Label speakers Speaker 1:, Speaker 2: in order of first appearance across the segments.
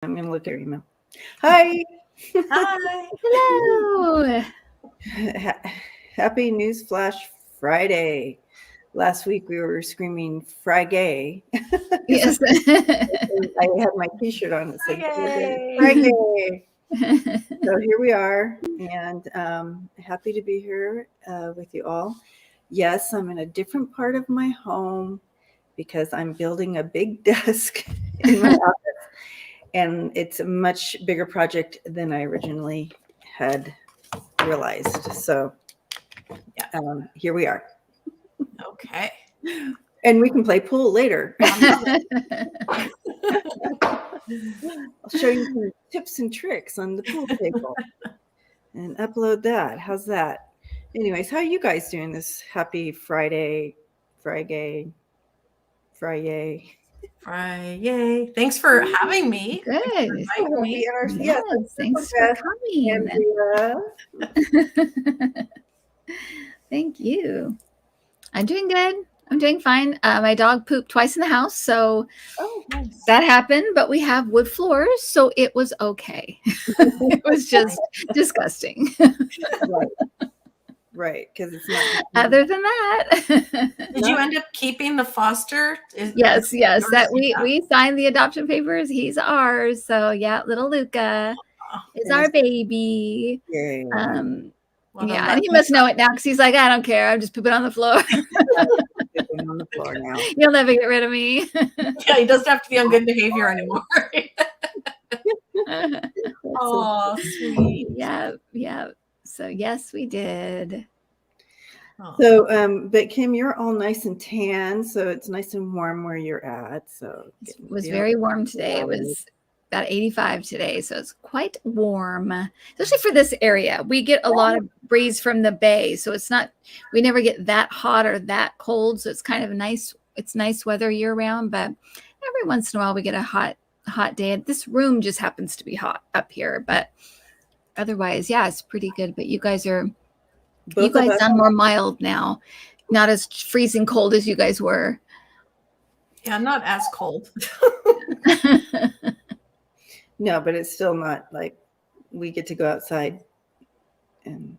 Speaker 1: I'm going to look at your email. Hi.
Speaker 2: Hi.
Speaker 3: Hello.
Speaker 1: Happy Newsflash Friday. Last week we were screaming Friday.
Speaker 3: Yes.
Speaker 1: I had my t-shirt on that said Friday. So here we are, and happy to be here with you all. Yes, I'm in a different part of my home because I'm building a big desk in my office. And it's a much bigger project than I originally had realized. So here we are.
Speaker 2: Okay.
Speaker 1: And we can play pool later. I'll show you some tips and tricks on the pool table and upload that. How's that? Anyways, how are you guys doing this happy Friday?
Speaker 2: Thanks for having me.
Speaker 3: Good.
Speaker 1: Yes,
Speaker 3: thanks for coming.
Speaker 1: Andrea.
Speaker 3: Thank you. I'm doing good. I'm doing fine. My dog pooped twice in the house, so
Speaker 2: nice.
Speaker 3: That happened, but we have wood floors, so it was okay. It was just disgusting.
Speaker 1: Right, because it's not.
Speaker 3: Other than that.
Speaker 2: Did you end up keeping the foster?
Speaker 3: Yes. That we signed the adoption papers. He's ours. So yeah, little Luca is our baby.
Speaker 1: Yay.
Speaker 3: And he must know it now because he's like, I don't care. I'm just pooping on the floor.
Speaker 1: On the floor now.
Speaker 3: You'll never get rid of me.
Speaker 2: Yeah, he doesn't have to be on good behavior anymore. Oh, sweet.
Speaker 3: Yeah. So yes, we did.
Speaker 1: So, but Kim, you're all nice and tan, so it's nice and warm where you're at. So
Speaker 3: it was very warm today. It was about 85 today, so it's quite warm, especially for this area. We get a lot of breeze from the bay, so we never get that hot or that cold. So it's kind of nice. It's nice weather year round, but every once in a while we get a hot day. This room just happens to be hot up here, but otherwise, yeah, it's pretty good. But you guys sound more mild now, not as freezing cold as you guys were.
Speaker 2: Yeah, not as cold.
Speaker 1: No, but it's still not like we get to go outside and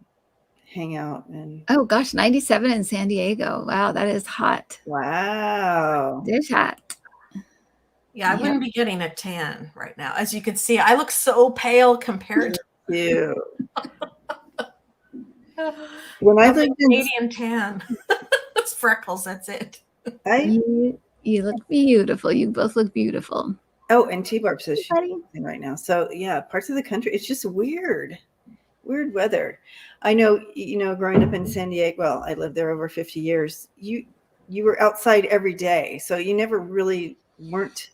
Speaker 1: hang out. And
Speaker 3: oh gosh, 97 in San Diego. Wow, that is hot.
Speaker 1: Wow,
Speaker 3: it's hot.
Speaker 2: Yeah, I wouldn't be getting a tan right now. As you can see, I look so pale compared to
Speaker 1: you. When I lived in
Speaker 2: Canadian tan, it's freckles. That's it.
Speaker 3: You look beautiful. You both look beautiful.
Speaker 1: Oh, and T-Barb says she's right now. So yeah, parts of the country, it's just weird weather. I know, growing up in San Diego, well, I lived there over 50 years. You were outside every day, so you never really weren't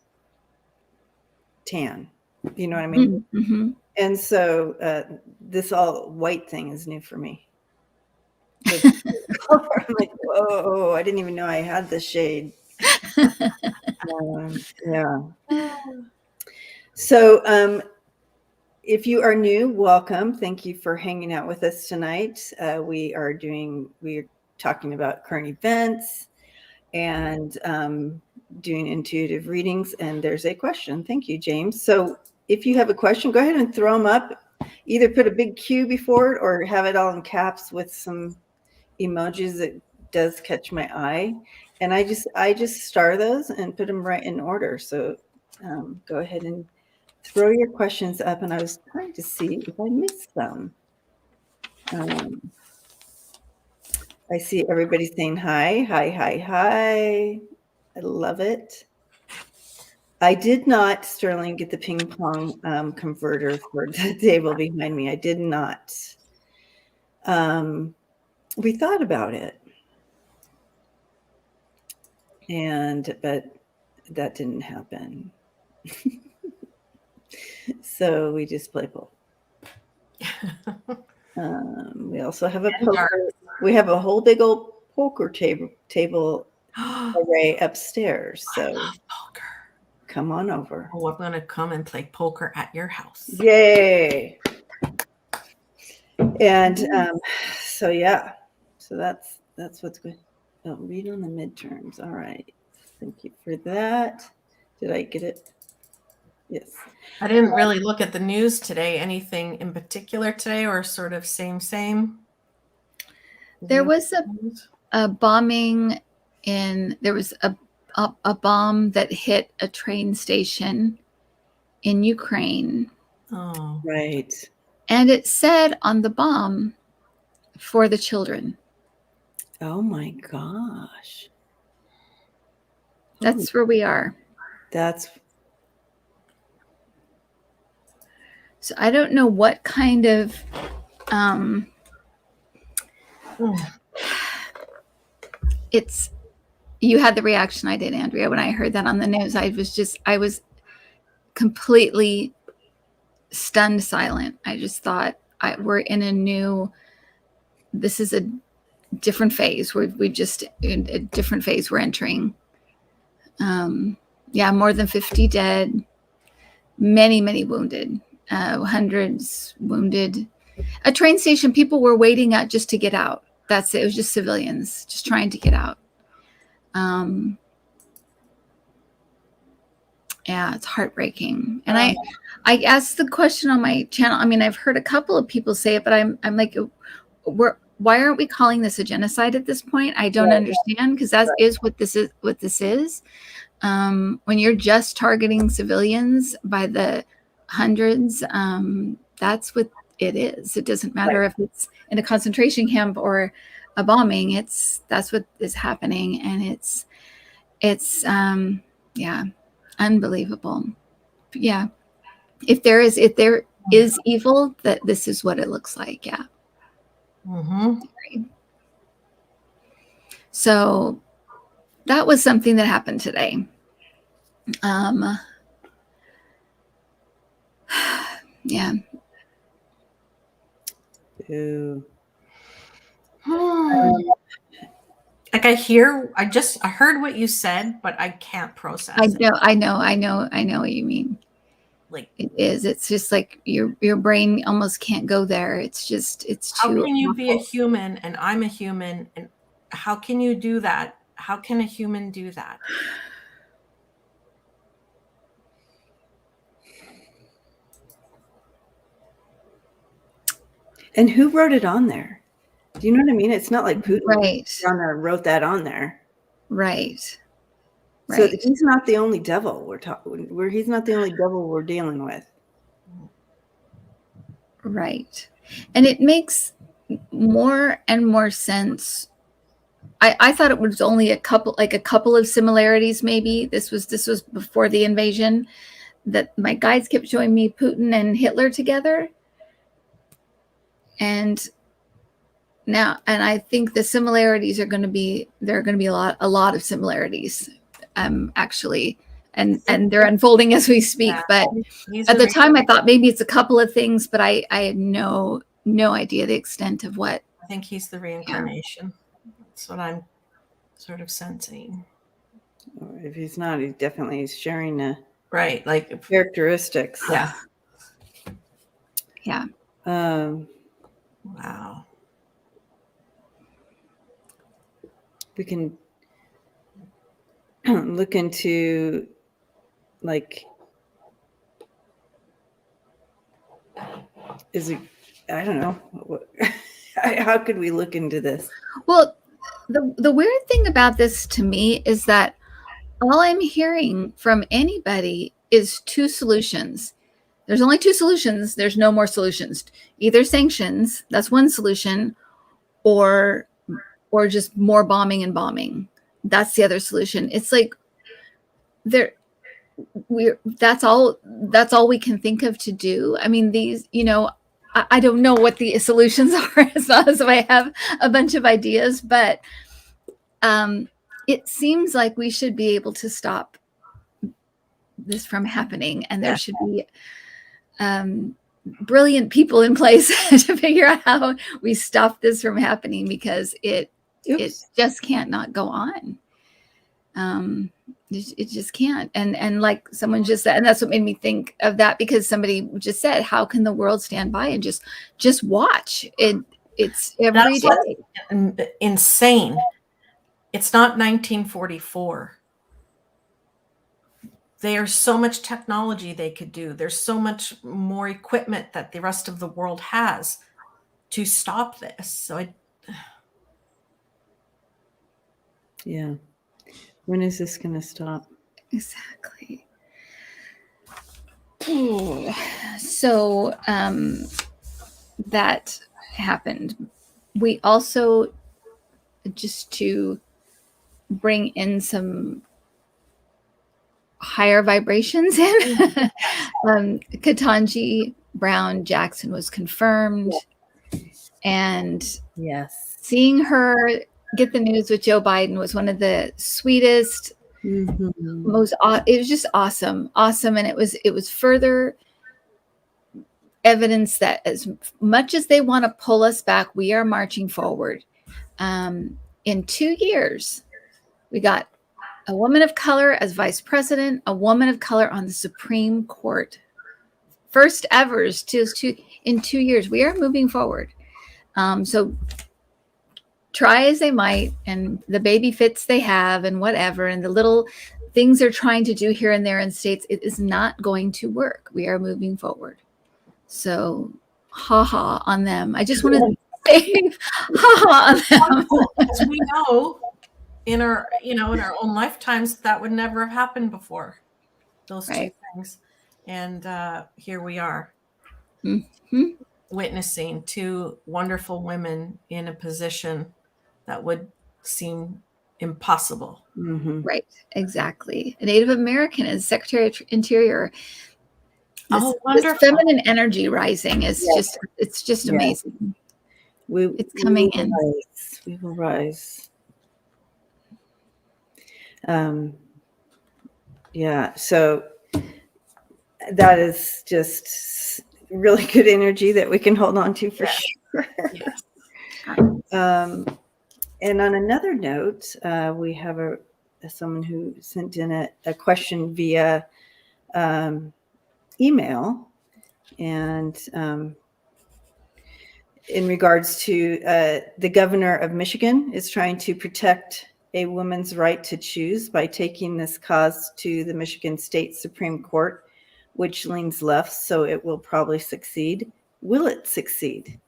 Speaker 1: tan. You know what I mean?
Speaker 3: Mm-hmm.
Speaker 1: And so this all white thing is new for me. I'm like, whoa, I didn't even know I had this shade. Yeah. So if you are new, welcome. Thank you for hanging out with us tonight. We're talking about current events and doing intuitive readings. And there's a question. Thank you, James. So if you have a question, go ahead and throw them up. Either put a big Q before it or have it all in caps with some emojis that does catch my eye. And I just star those and put them right in order. So go ahead and throw your questions up. And I was trying to see if I missed them. I see everybody saying hi. I love it. I did not, Sterling, get the ping pong converter for the table behind me. I did not. We thought about it. But that didn't happen. So we just play pool. We also have a poker. We have a whole big old poker table array upstairs. So
Speaker 2: I love poker.
Speaker 1: Come on over.
Speaker 2: Oh, I'm gonna come and play poker at your house.
Speaker 1: Yay! And so yeah, so that's what's good. Oh, read on the midterms. All right. Thank you for that. Did I get it? Yes.
Speaker 2: I didn't really look at the news today. Anything in particular today, or sort of same?
Speaker 3: There was a bombing there was a bomb that hit a train station in Ukraine.
Speaker 2: Oh,
Speaker 1: Right.
Speaker 3: And it said on the bomb, for the children.
Speaker 1: Oh my gosh.
Speaker 3: That's where we are. So I don't know what kind of you had the reaction I did, Andrea, when I heard that on the news. I was completely stunned silent. I just thought we're in this is a different phase. We've just in a different phase we're entering. More than 50 dead, many wounded, hundreds wounded. A train station, people were waiting out just to get out. That's it. It was just civilians just trying to get out. It's heartbreaking. And I asked the question on my channel. I mean, I've heard a couple of people say it, but I'm like, why aren't we calling this a genocide at this point? I don't understand, because that is what this is. When you're just targeting civilians by the hundreds, that's what it is. It doesn't matter if it's in a concentration camp or a bombing. That's what is happening, and it's unbelievable. Yeah, if there is evil, that this is what it looks like. Yeah. So that was something that happened today. Yeah.
Speaker 1: Ew.
Speaker 2: Like I heard what you said, but I can't process it.
Speaker 3: I know what you mean.
Speaker 2: Like
Speaker 3: it is. It's just like your brain almost can't go there. It's too.
Speaker 2: How can you be a human and I'm a human, and how can you do that? How can a human do that?
Speaker 1: And who wrote it on there? Do you know what I mean? It's not like Putin wrote that on there.
Speaker 3: Right.
Speaker 1: So he's not the only devil he's not the only devil we're dealing with.
Speaker 3: Right. And it makes more and more sense. I thought it was only a couple of similarities. Maybe this was before the invasion, that my guides kept showing me Putin and Hitler together. And now, and I think the similarities there are going to be a lot of similarities, actually, and they're unfolding as we speak. Yeah. But at the time, I thought maybe it's a couple of things, but I had no idea the extent of what.
Speaker 2: I think he's the reincarnation. Yeah. That's what I'm sort of sensing.
Speaker 1: If he's not, he definitely is sharing
Speaker 2: like
Speaker 1: characteristics.
Speaker 2: Yeah.
Speaker 3: Yeah.
Speaker 2: Wow.
Speaker 1: We can look into I don't know. How could we look into this?
Speaker 3: Well, the weird thing about this to me is that all I'm hearing from anybody is two solutions. There's only two solutions. There's no more solutions. Either sanctions, that's one solution, or just more bombing and bombing. That's the other solution. It's like that's all we can think of to do. I mean, these, I don't know what the solutions are. It's not as if I have a bunch of ideas, but it seems like we should be able to stop this from happening, and there should be brilliant people in place to figure out how we stop this from happening, because it just can't not go on. It just can't. And like someone just said, and that's what made me think of that, because somebody just said, how can the world stand by and just watch it? It's every day.
Speaker 2: Insane. It's not 1944. there's so much technology they could do. There's so much more equipment that the rest of the world has to stop this. So
Speaker 1: Yeah. When is this going to stop?
Speaker 3: Exactly. Ooh. So that happened. We also, just to bring in some higher vibrations in, Ketanji Brown Jackson was confirmed. And
Speaker 1: Yes.
Speaker 3: seeing her get the news with Joe Biden was one of the sweetest, most, it was just awesome. And it was further evidence that as much as they want to pull us back, we are marching forward. In 2 years, we got a woman of color as vice president, a woman of color on the Supreme Court. First ever in 2 years. We are moving forward. So try as they might, and the baby fits they have and whatever, and the little things they're trying to do here and there in states, it is not going to work. We are moving forward. So ha on them. I just want to say ha on them.
Speaker 2: as we know, in our own lifetimes, that would never have happened before. Those two things. And here we are. Witnessing two wonderful women in a position that would seem impossible.
Speaker 3: Right, exactly. A Native American as Secretary of Interior. This feminine energy rising is just amazing. It's coming in.
Speaker 1: We will rise. Yeah, so that is just really good energy that we can hold on to for sure.
Speaker 2: Yes.
Speaker 1: And on another note, we have someone who sent in a question via email, and in regards to the governor of Michigan is trying to protect a woman's right to choose by taking this cause to the Michigan State Supreme Court, which leans left, so it will probably succeed. Will it succeed?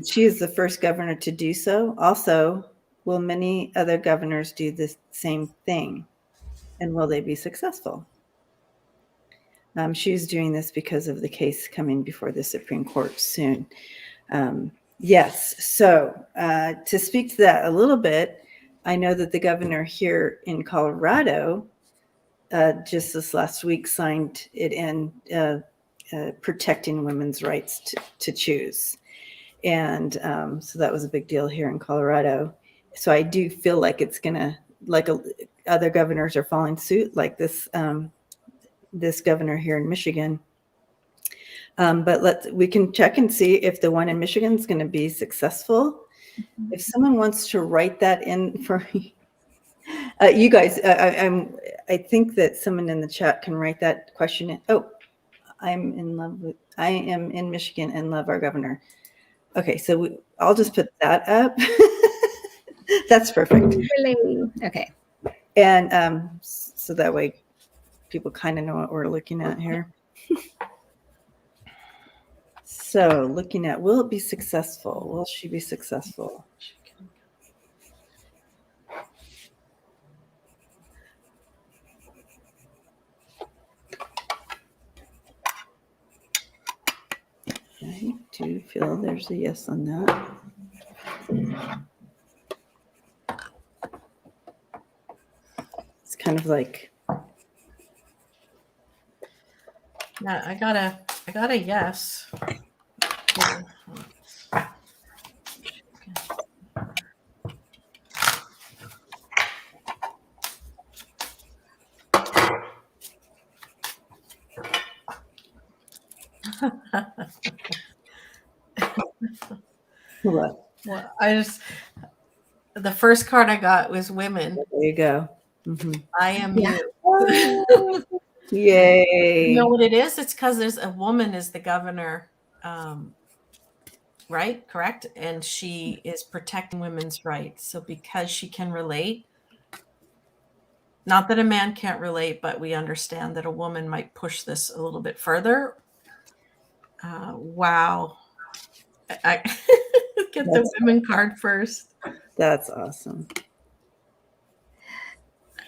Speaker 1: She is the first governor to do so. Also, will many other governors do the same thing? And will they be successful? She's doing this because of the case coming before the Supreme Court soon. Yes. So to speak to that a little bit, I know that the governor here in Colorado just this last week signed it in protecting women's rights to choose. And so that was a big deal here in Colorado. So I do feel like it's going to, like other governors are following suit, like this this governor here in Michigan. But we can check and see if the one in Michigan is going to be successful. If someone wants to write that in for you guys, I think that someone in the chat can write that question in. Oh, I am in Michigan and love our governor. Okay, so I'll just put that up. That's perfect.
Speaker 3: Okay.
Speaker 1: And so that way people kind of know what we're looking at here. So looking at, will it be successful? Will she be successful? I do feel there's a yes on that. It's kind of like.
Speaker 2: Yeah, I got a yes.
Speaker 1: What?
Speaker 2: Well, the first card I got was women.
Speaker 1: There you go. Mm-hmm.
Speaker 2: I am you.
Speaker 1: Yay.
Speaker 2: You know what it is? It's because there's a woman is the governor, right? Correct? And she is protecting women's rights. So because she can relate, Not that a man can't relate, but we understand that a woman might push this a little bit further. Wow. I get the women card first.
Speaker 1: That's awesome.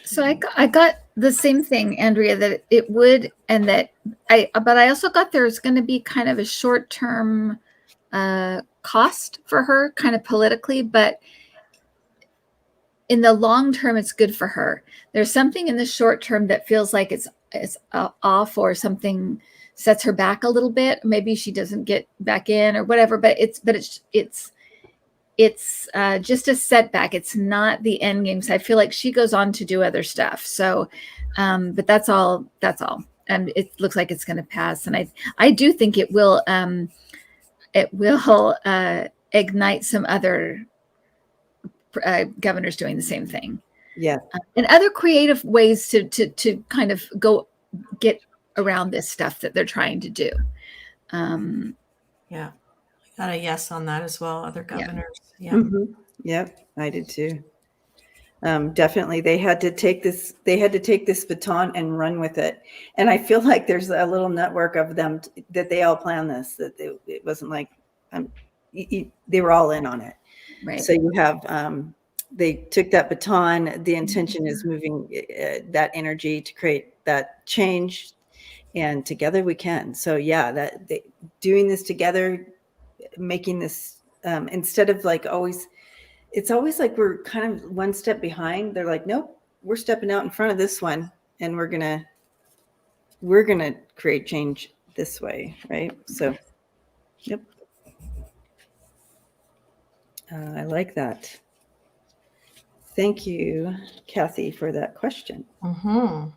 Speaker 3: So I got the same thing, Andrea, that it would, and that but I also got there's going to be kind of a short-term cost for her, kind of politically, but in the long term, it's good for her. There's something in the short term that feels like it's off, or something sets her back a little bit. Maybe she doesn't get back in or whatever, but it's just a setback. It's not the end game. So I feel like she goes on to do other stuff. So, but that's all. And it looks like it's going to pass. And I do think it will ignite some other governors doing the same thing.
Speaker 1: Yeah.
Speaker 3: And other creative ways to kind of get around this stuff that they're trying to do.
Speaker 2: Yeah. Got a yes on that as well. Other governors. Yeah.
Speaker 1: Mm-hmm. Yep. I did too. Definitely. They had to take this baton and run with it. And I feel like there's a little network of them that they all planned this, that it wasn't like, they were all in on it.
Speaker 3: Right.
Speaker 1: So you have, they took that baton. The intention is moving that energy to create that change, and together we can. So yeah, doing this together, making this, instead of like always, it's always like we're kind of one step behind. They're like, nope, we're stepping out in front of this one, and we're gonna create change this way, right? So, yep. I like that. Thank you, Kathy, for that question.
Speaker 2: Mm-hmm.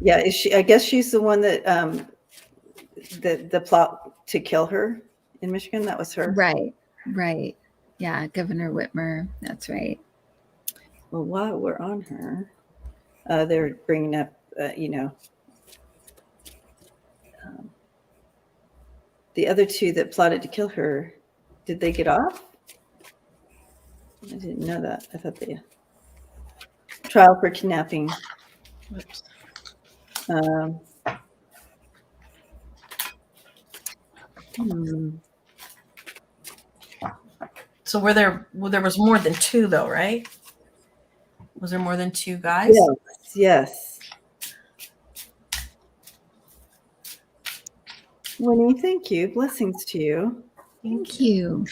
Speaker 1: Yeah, is she? I guess she's the one that the plot to kill her in Michigan. That was her.
Speaker 3: Right. Yeah, Governor Whitmer. That's right.
Speaker 1: Well, while we're on her, they're bringing up, the other two that plotted to kill her. Did they get off? I didn't know that. I thought they trial for kidnapping.
Speaker 2: Whoops. So there was more than two though, right? Was there more than two guys?
Speaker 1: Yes. Winnie, thank you. Blessings to you.
Speaker 3: Thank you.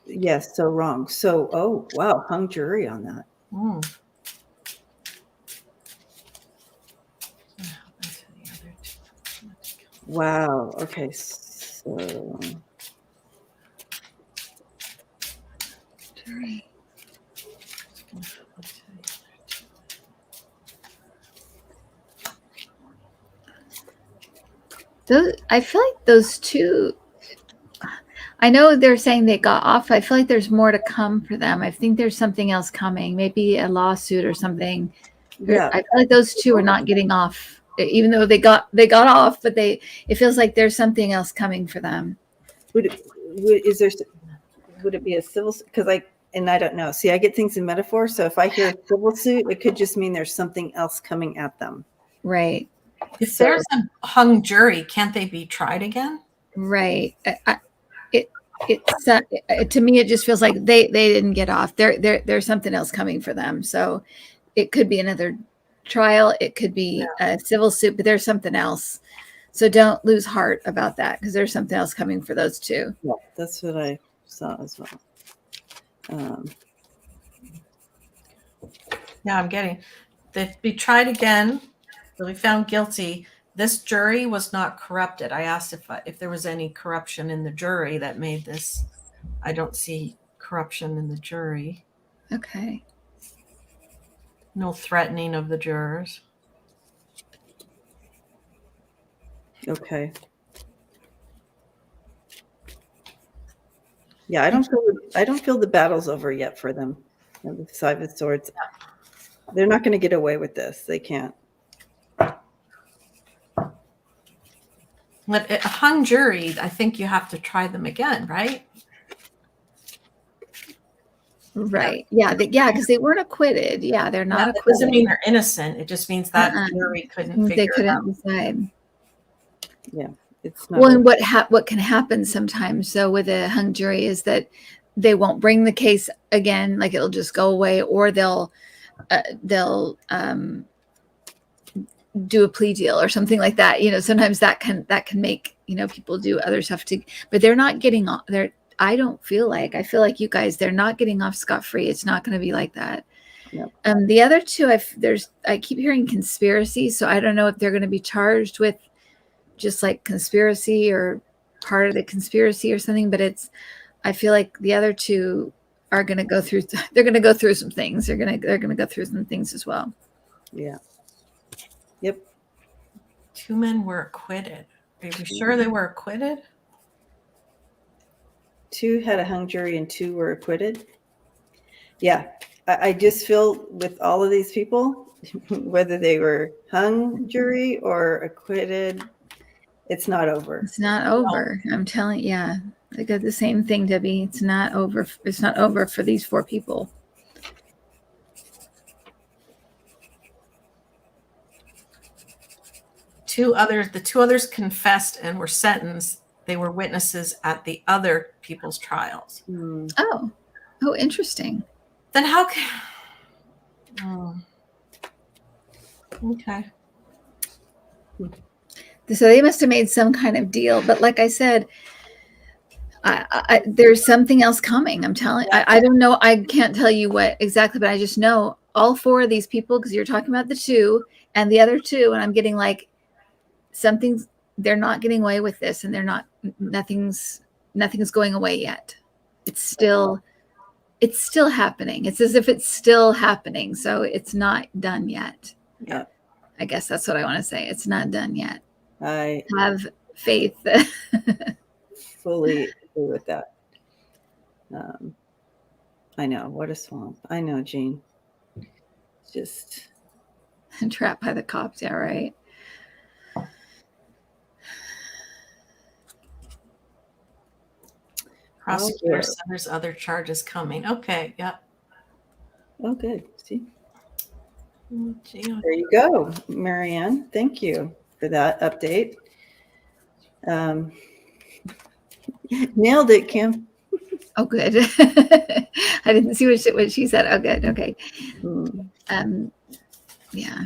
Speaker 1: Yes, so wrong. So, oh, wow, hung jury on that. Wow. Okay. So.
Speaker 3: I feel like those two, I know they're saying they got off. I feel like there's more to come for them. I think there's something else coming, maybe a lawsuit or something.
Speaker 1: Yeah.
Speaker 3: I feel like those two are not getting off, even though they got off, but it feels like there's something else coming for them.
Speaker 1: Would it be a civil? Because I don't know. See, I get things in metaphor. So if I hear a civil suit, it could just mean there's something else coming at them.
Speaker 3: Right.
Speaker 2: If there's a hung jury, can't they be tried again?
Speaker 3: Right. It's to me, it just feels like they didn't get off. There's something else coming for them. So it could be another trial. It could be a civil suit, but there's something else. So don't lose heart about that, because there's something else coming for those two.
Speaker 1: Yeah, that's what I saw as well.
Speaker 2: Yeah, I'm getting. They'd be tried again. They'll be found guilty. This jury was not corrupted. I asked if there was any corruption in the jury that made this. I don't see corruption in the jury.
Speaker 3: Okay.
Speaker 2: No threatening of the jurors.
Speaker 1: Okay. Yeah, I don't feel the battle's over yet for them. The Five of Swords. They're not going to get away with this. They can't.
Speaker 2: But a hung jury, I think you have to try them again, right?
Speaker 3: Right. Yeah. Because they weren't acquitted. Yeah, they're not
Speaker 2: That
Speaker 3: acquitted.
Speaker 2: doesn't mean they're innocent. It just means that
Speaker 3: Uh-uh.
Speaker 2: jury couldn't
Speaker 3: They
Speaker 2: figure it out.
Speaker 3: couldn't decide.
Speaker 1: Yeah, it's not.
Speaker 3: Well, and what can happen sometimes, so with a hung jury, is that they won't bring the case again. Like it'll just go away, or they'll do a plea deal or something like that. Sometimes that can make people do other stuff too. But they're not getting off. I feel like you guys, they're not getting off scot-free. It's not going to be like that.
Speaker 1: No.
Speaker 3: The other two, I keep hearing conspiracy, so I don't know if they're going to be charged with just like conspiracy or part of the conspiracy or something. But I feel like the other two are going to go through. They're going to go through some things. They're going to go through some things as well.
Speaker 1: Yeah. Yep.
Speaker 2: 2 men were acquitted. Are you sure they were acquitted?
Speaker 1: 2 had a hung jury and 2 were acquitted. Yeah. I just feel with all of these people, whether they were hung jury or acquitted, it's not over.
Speaker 3: It's not over. No. I'm telling you. Yeah. I got the same thing, Debbie. It's not over. It's not over for these 4 people.
Speaker 2: The 2 others confessed and were sentenced. They were witnesses at the other people's trials.
Speaker 3: Oh, interesting.
Speaker 2: Then how can? Okay.
Speaker 3: So they must have made some kind of deal. But like I said, there's something else coming. I'm telling. I don't know. I can't tell you what exactly, but I just know all 4 of these people, because you're talking about the 2 and the other 2, and I'm getting like something's. They're not getting away with this, and they're not. Nothing's going away yet. It's still happening. It's as if it's still happening. So it's not done yet.
Speaker 1: Yeah.
Speaker 3: I guess that's what I want to say. It's not done yet.
Speaker 1: I
Speaker 3: have faith.
Speaker 1: Fully agree with that. I know. What a swamp. I know, Jean. Just
Speaker 3: trapped by the cops. Yeah, right.
Speaker 2: Prosecutor said there's other charges coming. Okay. Yep.
Speaker 1: Oh, good. See? There you go, Marianne. Thank you for that update. Nailed it, Kim.
Speaker 3: Oh, good. I didn't see what she said. Oh, good. Okay. Yeah.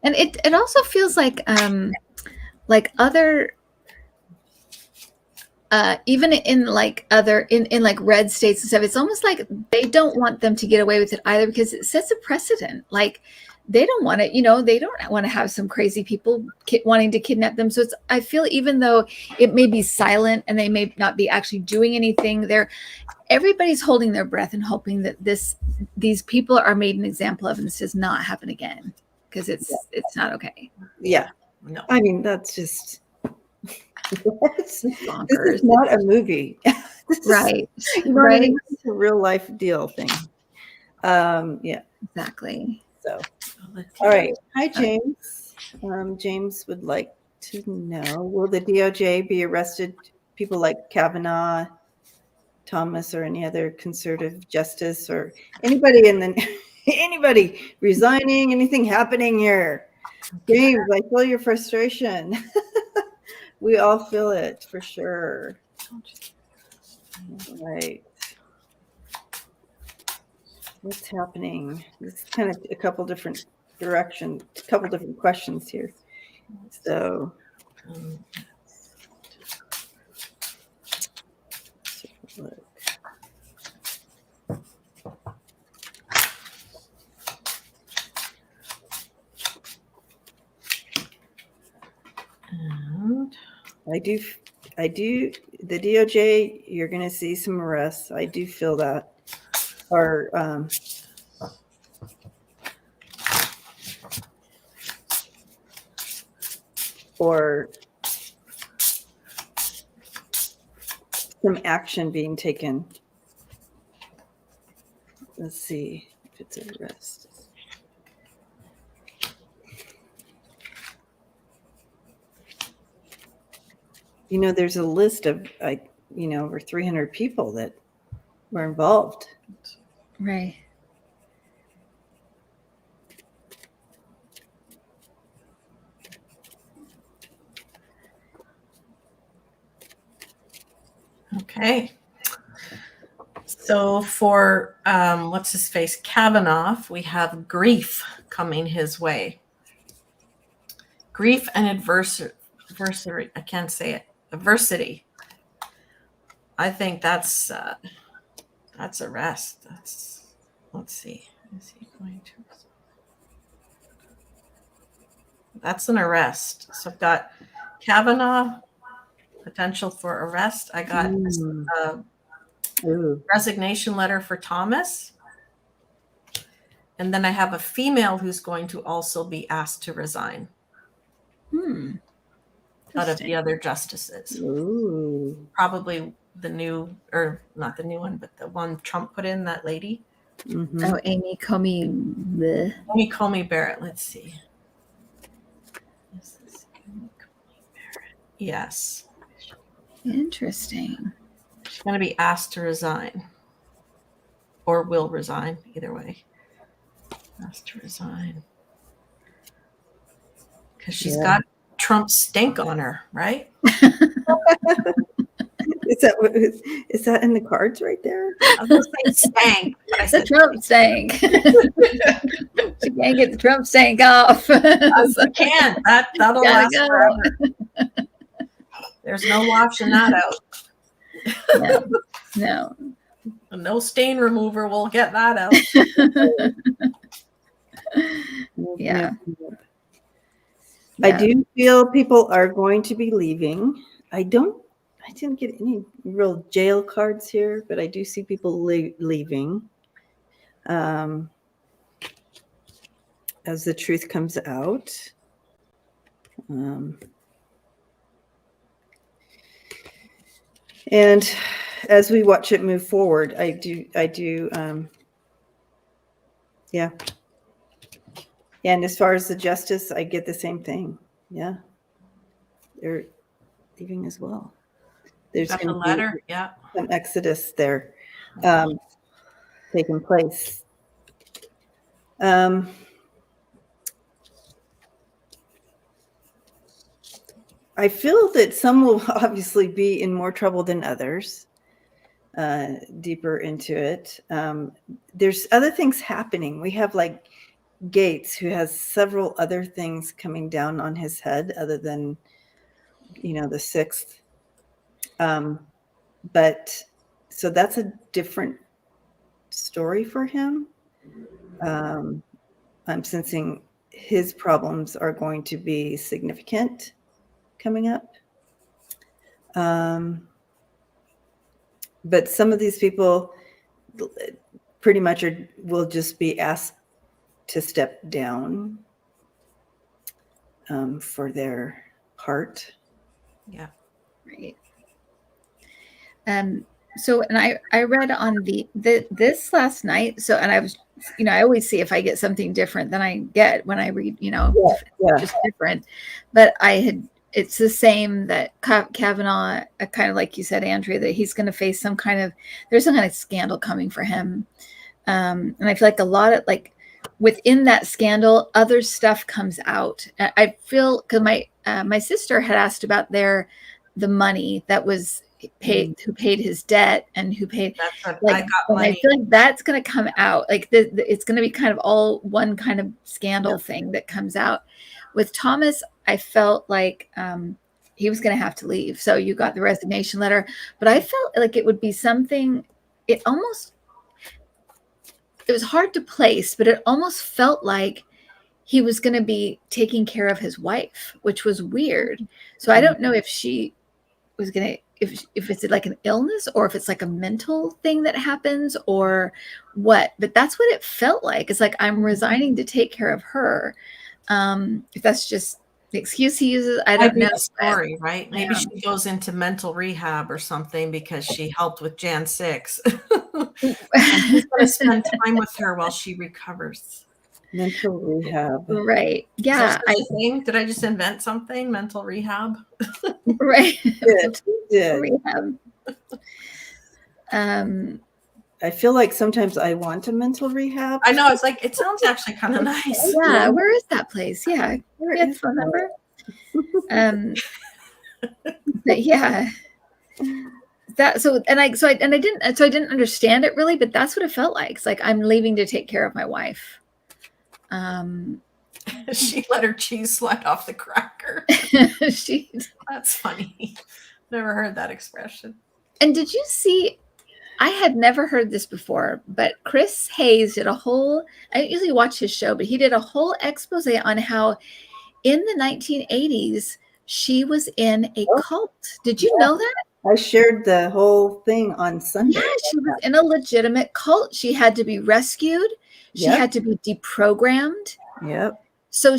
Speaker 3: And it also feels like other even in like other in like red states and stuff, it's almost like they don't want them to get away with it either, because it sets a precedent. Like they don't want it, they don't want to have some crazy people wanting to kidnap them. So I feel, even though it may be silent and they may not be actually doing anything, everybody's holding their breath and hoping that these people are made an example of, and this does not happen again, because it's not okay.
Speaker 1: Yeah.
Speaker 2: No.
Speaker 1: I mean, that's just this is not a movie.
Speaker 3: Right.
Speaker 1: Right. It's a real life deal thing. Yeah.
Speaker 3: Exactly.
Speaker 1: So, all right. Hi, James. James would like to know, will the DOJ be arrested people like Kavanaugh, Thomas, or any other conservative justice, or anybody anybody resigning, anything happening here? James, I feel your frustration. We all feel it for sure. All right. What's happening? This is kind of a couple different directions, a couple different questions here. So, let's look. I do, the DOJ, you're going to see some arrests. I do feel that. Or, some action being taken. Let's see if it's an arrest. there's a list of over 300 people that were involved.
Speaker 3: Right.
Speaker 2: Okay. So for what's his face, Kavanaugh, we have grief coming his way. Grief and adversity. I can't say it. Adversity. I think that's arrest. Let's see. Is he going to? That's an arrest. So I've got Kavanaugh, potential for arrest. I got resignation letter for Thomas. And then I have a female who's going to also be asked to resign. Out of the other justices.
Speaker 1: Ooh.
Speaker 2: Probably the new, or not the new one, but the one Trump put in, that lady.
Speaker 1: Mm-hmm.
Speaker 3: Oh, Amy Comey.
Speaker 2: Amy Comey Barrett. Let's see. Is this Amy Comey Barrett? Yes.
Speaker 3: Interesting.
Speaker 2: She's going to be asked to resign. Or will resign, either way. Asked to resign. Because she's got Trump's stink on her, right?
Speaker 1: Is that in the cards right there?
Speaker 2: I was going to say stank.
Speaker 3: I said Trump stank. She can't get the Trump stank off.
Speaker 2: I can't. That'll last
Speaker 3: go.
Speaker 2: forever. There's no washing that out.
Speaker 3: No.
Speaker 2: No stain remover will get that out.
Speaker 3: Yeah.
Speaker 1: I do feel people are going to be leaving. I didn't get any real jail cards here, but I do see people leaving as the truth comes out. And as we watch it move forward, I do, yeah. And as far as the justice, I get the same thing. Yeah. They're leaving as well. There's
Speaker 2: got the letter. Yeah.
Speaker 1: Some exodus there taking place. I feel that some will obviously be in more trouble than others. Deeper into it. There's other things happening. We have like Gates, who has several other things coming down on his head other than, the sixth. But so that's a different story for him. I'm sensing his problems are going to be significant coming up. But some of these people pretty much will just be asked to step down for their part.
Speaker 2: Yeah.
Speaker 3: Right. So, and I read on this last night. So, and I was, I always see if I get something different than I get when I read, just different. But it's the same that Kavanaugh, kind of like you said, Andrea, that he's going to face there's some kind of scandal coming for him. And I feel like a lot of within that scandal, other stuff comes out. I feel because my sister had asked about the money that was paid, who paid his debt and who paid.
Speaker 2: That's what I got money.
Speaker 3: I feel like that's going to come out. It's going to be kind of all one kind of scandal thing that comes out. With Thomas, I felt like he was going to have to leave. So you got the resignation letter, but I felt like it would be something. It was hard to place, but it almost felt like he was going to be taking care of his wife, which was weird. So I don't know if she was going to, if it's like an illness or if it's like a mental thing that happens or what, but that's what it felt like. It's like, I'm resigning to take care of her. If that's just the excuse he uses, I don't know.
Speaker 2: Story, right? Maybe she goes into mental rehab or something because she helped with Jan 6. And he's going to spend time with her while she recovers.
Speaker 1: Mental rehab.
Speaker 3: Right.
Speaker 2: Is
Speaker 3: Yeah.
Speaker 2: there such a thing? Did I just invent something? Mental rehab?
Speaker 3: Right.
Speaker 1: You did.
Speaker 3: Rehab.
Speaker 1: I feel like sometimes I want a mental rehab.
Speaker 2: I know. It's like, it sounds actually kind of nice.
Speaker 3: Yeah. Where is that place? Yeah.
Speaker 1: Where
Speaker 3: Yeah.
Speaker 1: is
Speaker 3: Phone
Speaker 1: that?
Speaker 3: number. But yeah. I didn't understand it really, but that's what it felt like. It's like I'm leaving to take care of my wife.
Speaker 2: She let her cheese slide off the cracker.
Speaker 3: She
Speaker 2: That's funny. Never heard that expression.
Speaker 3: And did you see? I had never heard this before, but Chris Hayes did a whole. I don't usually watch his show, but he did a whole expose on how in the 1980s she was in a cult. Did you know that?
Speaker 1: I shared the whole thing on Sunday.
Speaker 3: Yeah, she was in a legitimate cult. She had to be rescued. She
Speaker 1: Yep.
Speaker 3: had to be deprogrammed.
Speaker 1: Yep.
Speaker 3: So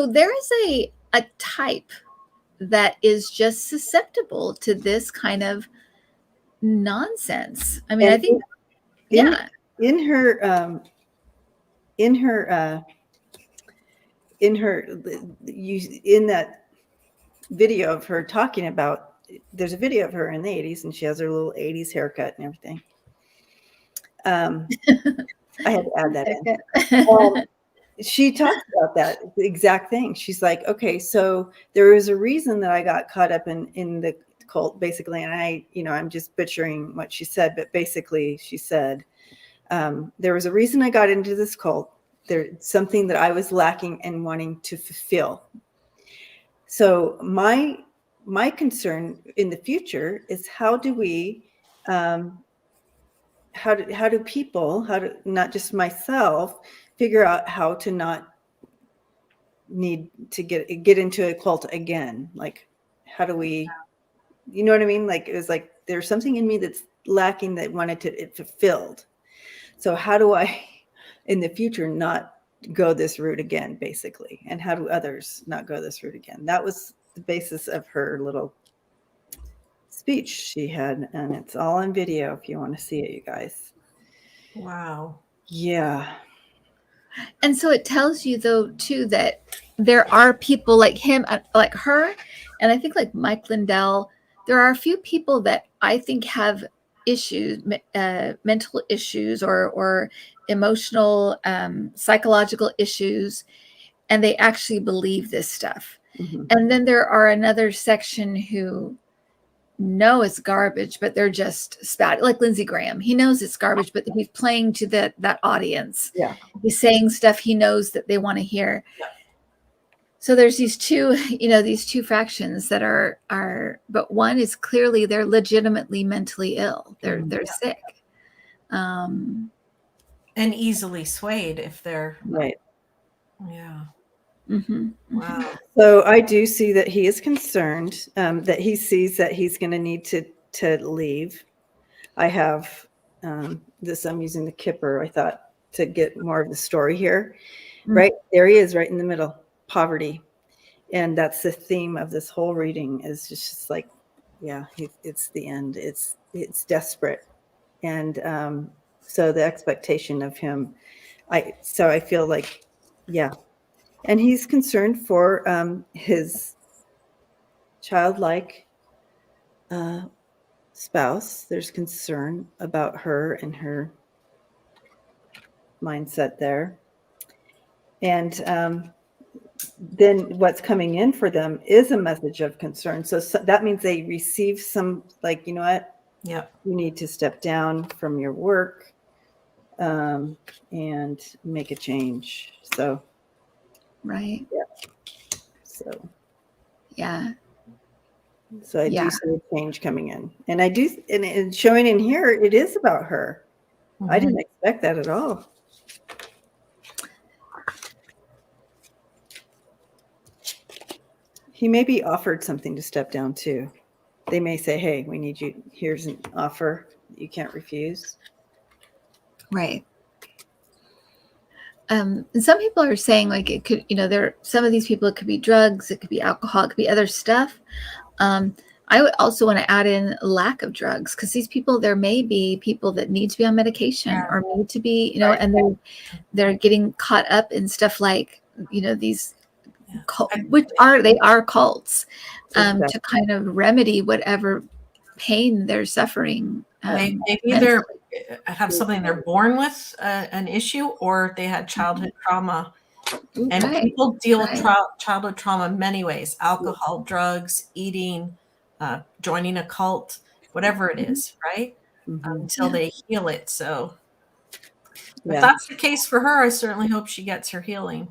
Speaker 3: there is a type that is just susceptible to this kind of nonsense. I mean,
Speaker 1: And
Speaker 3: I think
Speaker 1: in that video of her talking about, there's a video of her in the 80s and she has her little 80s haircut and everything. I had to add that in. She talks about that exact thing. She's like, okay, so there is a reason that I got caught up in the cult, basically. And I'm just butchering what she said, but basically she said, there was a reason I got into this cult. There's something that I was lacking and wanting to fulfill. So my concern in the future is how do people, not just myself, figure out how to not need to get into a cult again? Like, how do we, you know what I mean? Like, it was like, there's something in me that's lacking that wanted it fulfilled. So how do I, in the future, not go this route again, basically? And how do others not go this route again? That was the basis of her little speech she had. And it's all on video if you want to see it, you guys.
Speaker 2: Wow.
Speaker 1: Yeah.
Speaker 3: And so it tells you, though, too, that there are people like him, like her, and I think like Mike Lindell. There are a few people that I think have issues, mental issues or emotional, psychological issues, and they actually believe this stuff.
Speaker 1: Mm-hmm.
Speaker 3: And then there are another section who know it's garbage, but they're just spouting, like Lindsey Graham. He knows it's garbage, but he's playing to that audience.
Speaker 1: Yeah.
Speaker 3: He's saying stuff he knows that they want to hear.
Speaker 2: Yeah.
Speaker 3: So there's these two fractions that are, but one is clearly they're legitimately mentally ill. They're sick.
Speaker 2: And easily swayed if they're
Speaker 1: Right.
Speaker 2: Yeah.
Speaker 3: Mm-hmm.
Speaker 2: Wow.
Speaker 1: So I do see that he is concerned, that he sees that he's going to need to leave. I have this, I'm using the Kipper, I thought, to get more of the story here. Mm-hmm. Right there he is, right in the middle, poverty. And that's the theme of this whole reading, is just like, yeah, it's the end. It's desperate. And so the expectation of him, I feel like, yeah. And he's concerned for his childlike spouse. There's concern about her and her mindset there. And then what's coming in for them is a message of concern. So that means they receive some, like, you know what?
Speaker 2: Yeah.
Speaker 1: You need to step down from your work and make a change. So.
Speaker 3: Right.
Speaker 1: Yeah. So.
Speaker 3: Yeah.
Speaker 1: So I do see a change coming in, and I do, and showing in here, it is about her. Mm-hmm. I didn't expect that at all. He may be offered something to step down too. They may say, "Hey, we need you. Here's an offer you can't refuse."
Speaker 3: Right. And some people are saying, like, it could, some of these people, it could be drugs, it could be alcohol, it could be other stuff. I would also want to add in lack of drugs, because these people, there may be people that need to be on medication or need to be, you know, and they're getting caught up in stuff like, you know, these which are cults, to kind of remedy whatever pain they're suffering.
Speaker 2: They either have something they're born with, an issue, or they had childhood trauma. And people deal with childhood trauma in many ways: alcohol, drugs, eating, joining a cult, whatever it is, right? Until they heal it. So if that's the case for her, I certainly hope she gets her healing.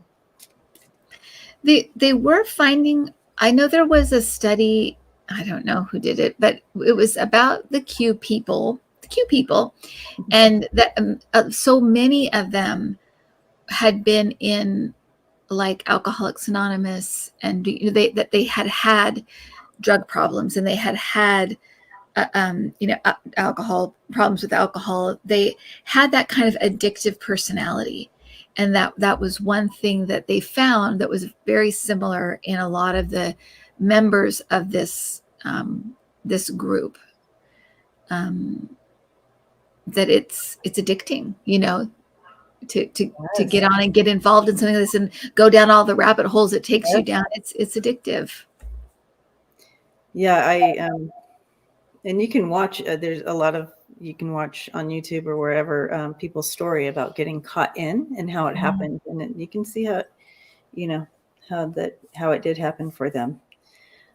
Speaker 3: They were finding, I know there was a study, I don't know who did it, but it was about the Q people, and that so many of them had been in like Alcoholics Anonymous, and they had drug problems, and they had alcohol problems with alcohol. They had that kind of addictive personality, and that was one thing that they found that was very similar in a lot of the members of this this group. That it's addicting, you know, to get on and get involved in something like this and go down all the rabbit holes it takes you down. It's addictive.
Speaker 1: Yeah, and you can watch, there's a lot of, you can watch on YouTube or wherever, people's story about getting caught in and how it happened. And you can see how, you know, how it did happen for them.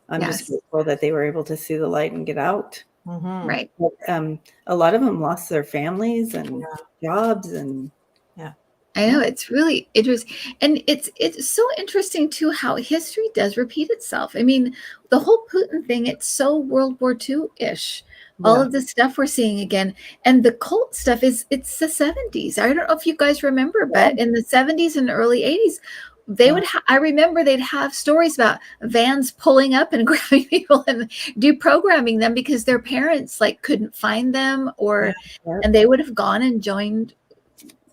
Speaker 1: I'm just grateful that they were able to see the light and get out.
Speaker 3: Right.
Speaker 1: But, a lot of them lost their families and jobs, and
Speaker 3: I know, it's really interesting. And it's so interesting too how history does repeat itself. I mean, the whole Putin thing, it's so World War II-ish. All of the stuff we're seeing again. And the cult stuff it's the 70s. I don't know if you guys remember, but in the 70s and early 80s, they would I remember they'd have stories about vans pulling up and grabbing people and deprogramming them because their parents like couldn't find them, or and they would have gone and joined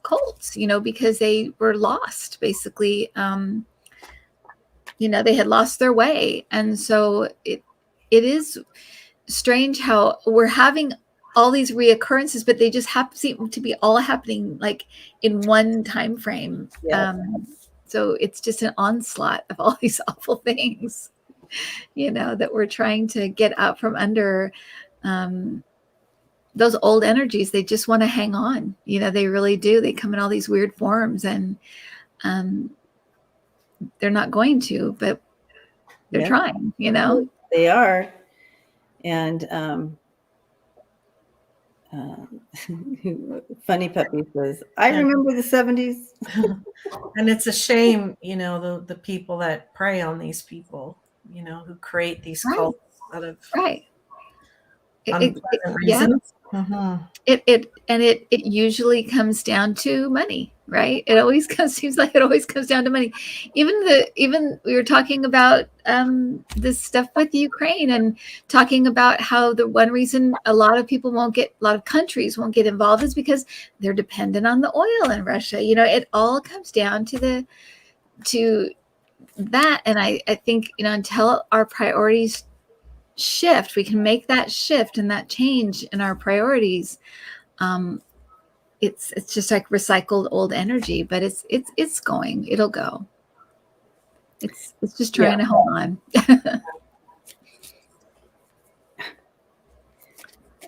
Speaker 3: cults, you know, because they were lost, basically. You know, they had lost their way. And so it is strange how we're having all these reoccurrences, but they just seem to be all happening like in one time frame. So it's just an onslaught of all these awful things, you know, that we're trying to get out from under. Those old energies, they just want to hang on, you know, they really do. They come in all these weird forms, and they're not going to, but they're trying, you know.
Speaker 1: They are. And Funny Puppy says, I remember the 70s.
Speaker 2: And it's a shame, you know, the people that prey on these people, you know, who create these cults out of unpleasant reasons.
Speaker 3: It usually comes down to money, right? It always seems like it always comes down to money. Even we were talking about this stuff with Ukraine, and talking about how the one reason a lot of countries won't get involved is because they're dependent on the oil in Russia. You know, it all comes down to that. And I think, you know, until our priorities shift, we can make that shift and that change in our priorities. It's just like recycled old energy, but it'll go. It's just trying to hold on.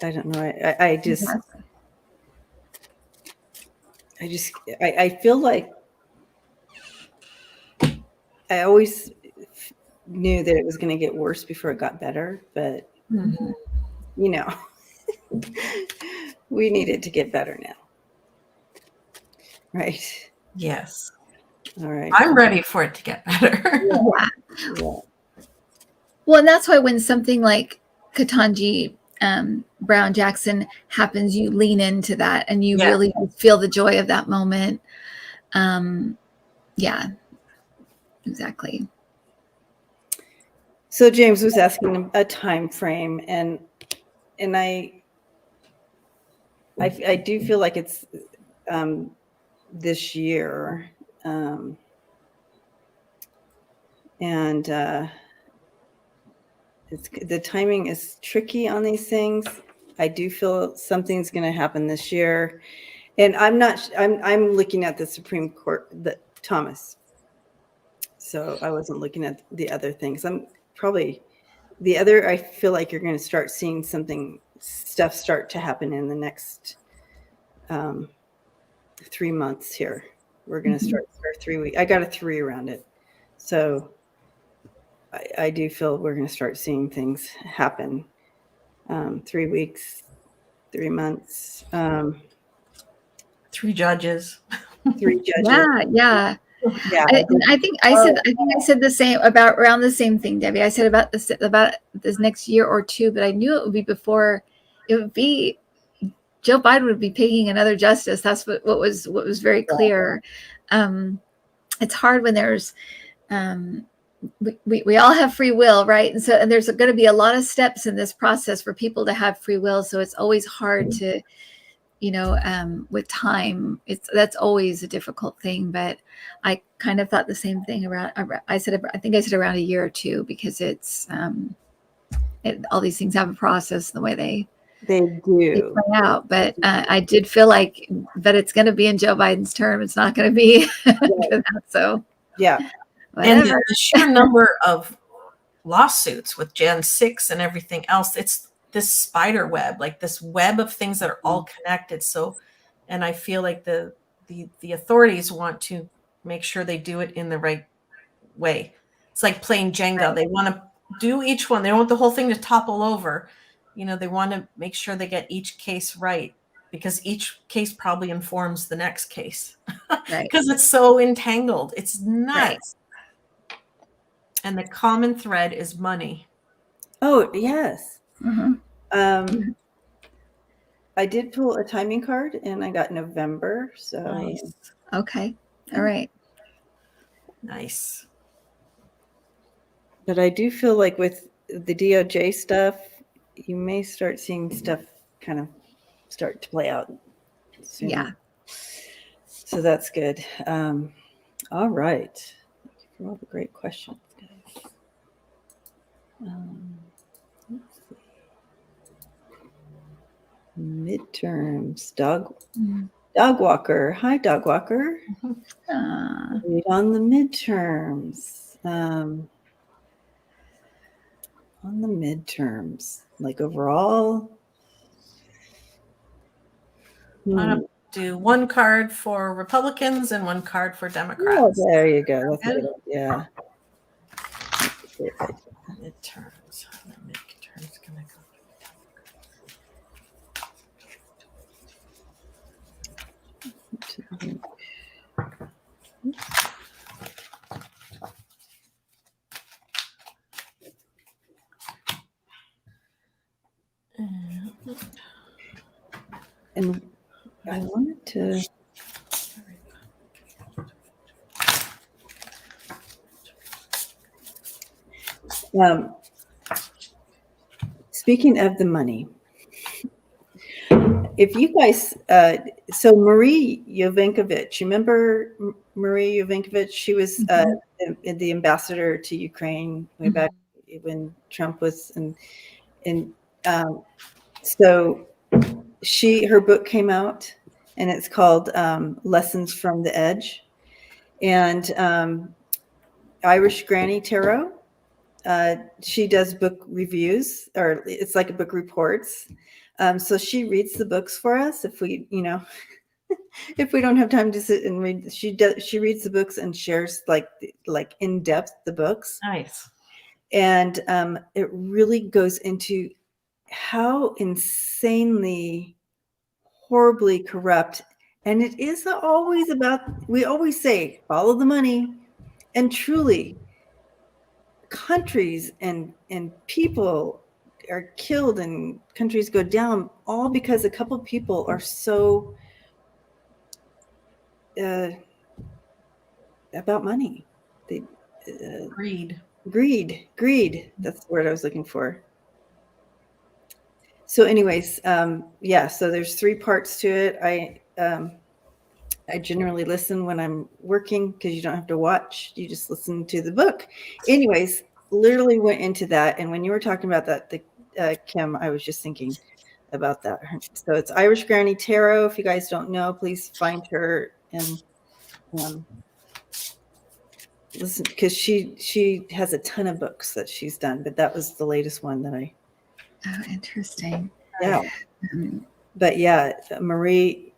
Speaker 1: I don't know. I feel like I always knew that it was going to get worse before it got better, but you know, we need it to get better now. Right.
Speaker 2: Yes.
Speaker 1: All right.
Speaker 2: I'm ready for it to get better.
Speaker 3: Well, and that's why when something like Ketanji Brown Jackson happens, you lean into that and you really feel the joy of that moment. Exactly.
Speaker 1: So James was asking a time frame, and I do feel like it's this year, and the timing is tricky on these things. I do feel something's going to happen this year, and I'm looking at the Supreme Court, the Thomas. So I wasn't looking at the other things. I'm probably the other. I feel like you're going to start seeing stuff start to happen in the next 3 months here. We're going to start our 3 week. I got a 3 around it. So I do feel we're going to start seeing things happen. 3 weeks, 3 months.
Speaker 2: 3 judges.
Speaker 1: 3 judges.
Speaker 3: Yeah. I think I said the same around the same thing, Debbie. I said about this next year or 2, but I knew it would be before. It would be Joe Biden would be picking another justice. That's what was very clear. It's hard when there's we all have free will, right? And there's going to be a lot of steps in this process for people to have free will. So it's always hard to, with time, that's always a difficult thing. But I kind of thought the same thing I think I said around a year or 2, because it's all these things have a process the way they do play out. But I did feel like that it's going to be in Joe Biden's term. It's not going to be that. So
Speaker 1: yeah.
Speaker 2: Whatever. And the sheer number of lawsuits with Gen 6 and everything else, it's this spider web, like this web of things that are all connected. So, and I feel like the authorities want to make sure they do it in the right way. It's like playing Jenga. They want to do each one. They don't want the whole thing to topple over. They want to make sure they get each case right, because each case probably informs the next case.
Speaker 3: Right.
Speaker 2: Because it's so entangled. It's nuts. Right. And the common thread is money.
Speaker 1: Oh, yes. I did pull a timing card, and I got November. So
Speaker 2: nice.
Speaker 3: Okay. All right.
Speaker 2: Nice.
Speaker 1: But I do feel like with the DOJ stuff, you may start seeing stuff kind of start to play out soon.
Speaker 3: Yeah.
Speaker 1: So that's good. All right. Thank you for all the great questions, guys. Let's see. Midterms. Dog walker. Hi, dog walker. Read on the midterms. On the midterms, like overall.
Speaker 2: I'm gonna do 1 card for Republicans and 1 card for Democrats.
Speaker 1: Oh, there you go. That's good. Yeah.
Speaker 2: Midterms. The midterms gonna go.
Speaker 1: And I wanted to. Speaking of the money, if you guys, so Marie Yovankovich, you remember Marie Yovankovich? She was the ambassador to Ukraine way back when Trump was, and so her book came out, and it's called Lessons from the Edge, and Irish Granny Tarot. She does book reviews, or it's like a book reports. So she reads the books for us if we, if we don't have time to sit and read. She reads the books and shares like in depth the books.
Speaker 2: Nice.
Speaker 1: And it really goes into how insanely, horribly corrupt. And it is always about, we always say, follow the money. And truly, countries and people are killed and countries go down all because a couple of people are so about money. They
Speaker 2: Greed.
Speaker 1: That's the word I was looking for. So anyways, yeah, so there's 3 parts to it. I generally listen when I'm working because you don't have to watch, you just listen to the book. Anyways, literally went into that. And when you were talking about that, Kim, I was just thinking about that. So it's Irish Granny Tarot. If you guys don't know, please find her and listen, because she has a ton of books that she's done, but that was the latest one that I.
Speaker 3: Oh, interesting.
Speaker 1: Yeah. But yeah, Marie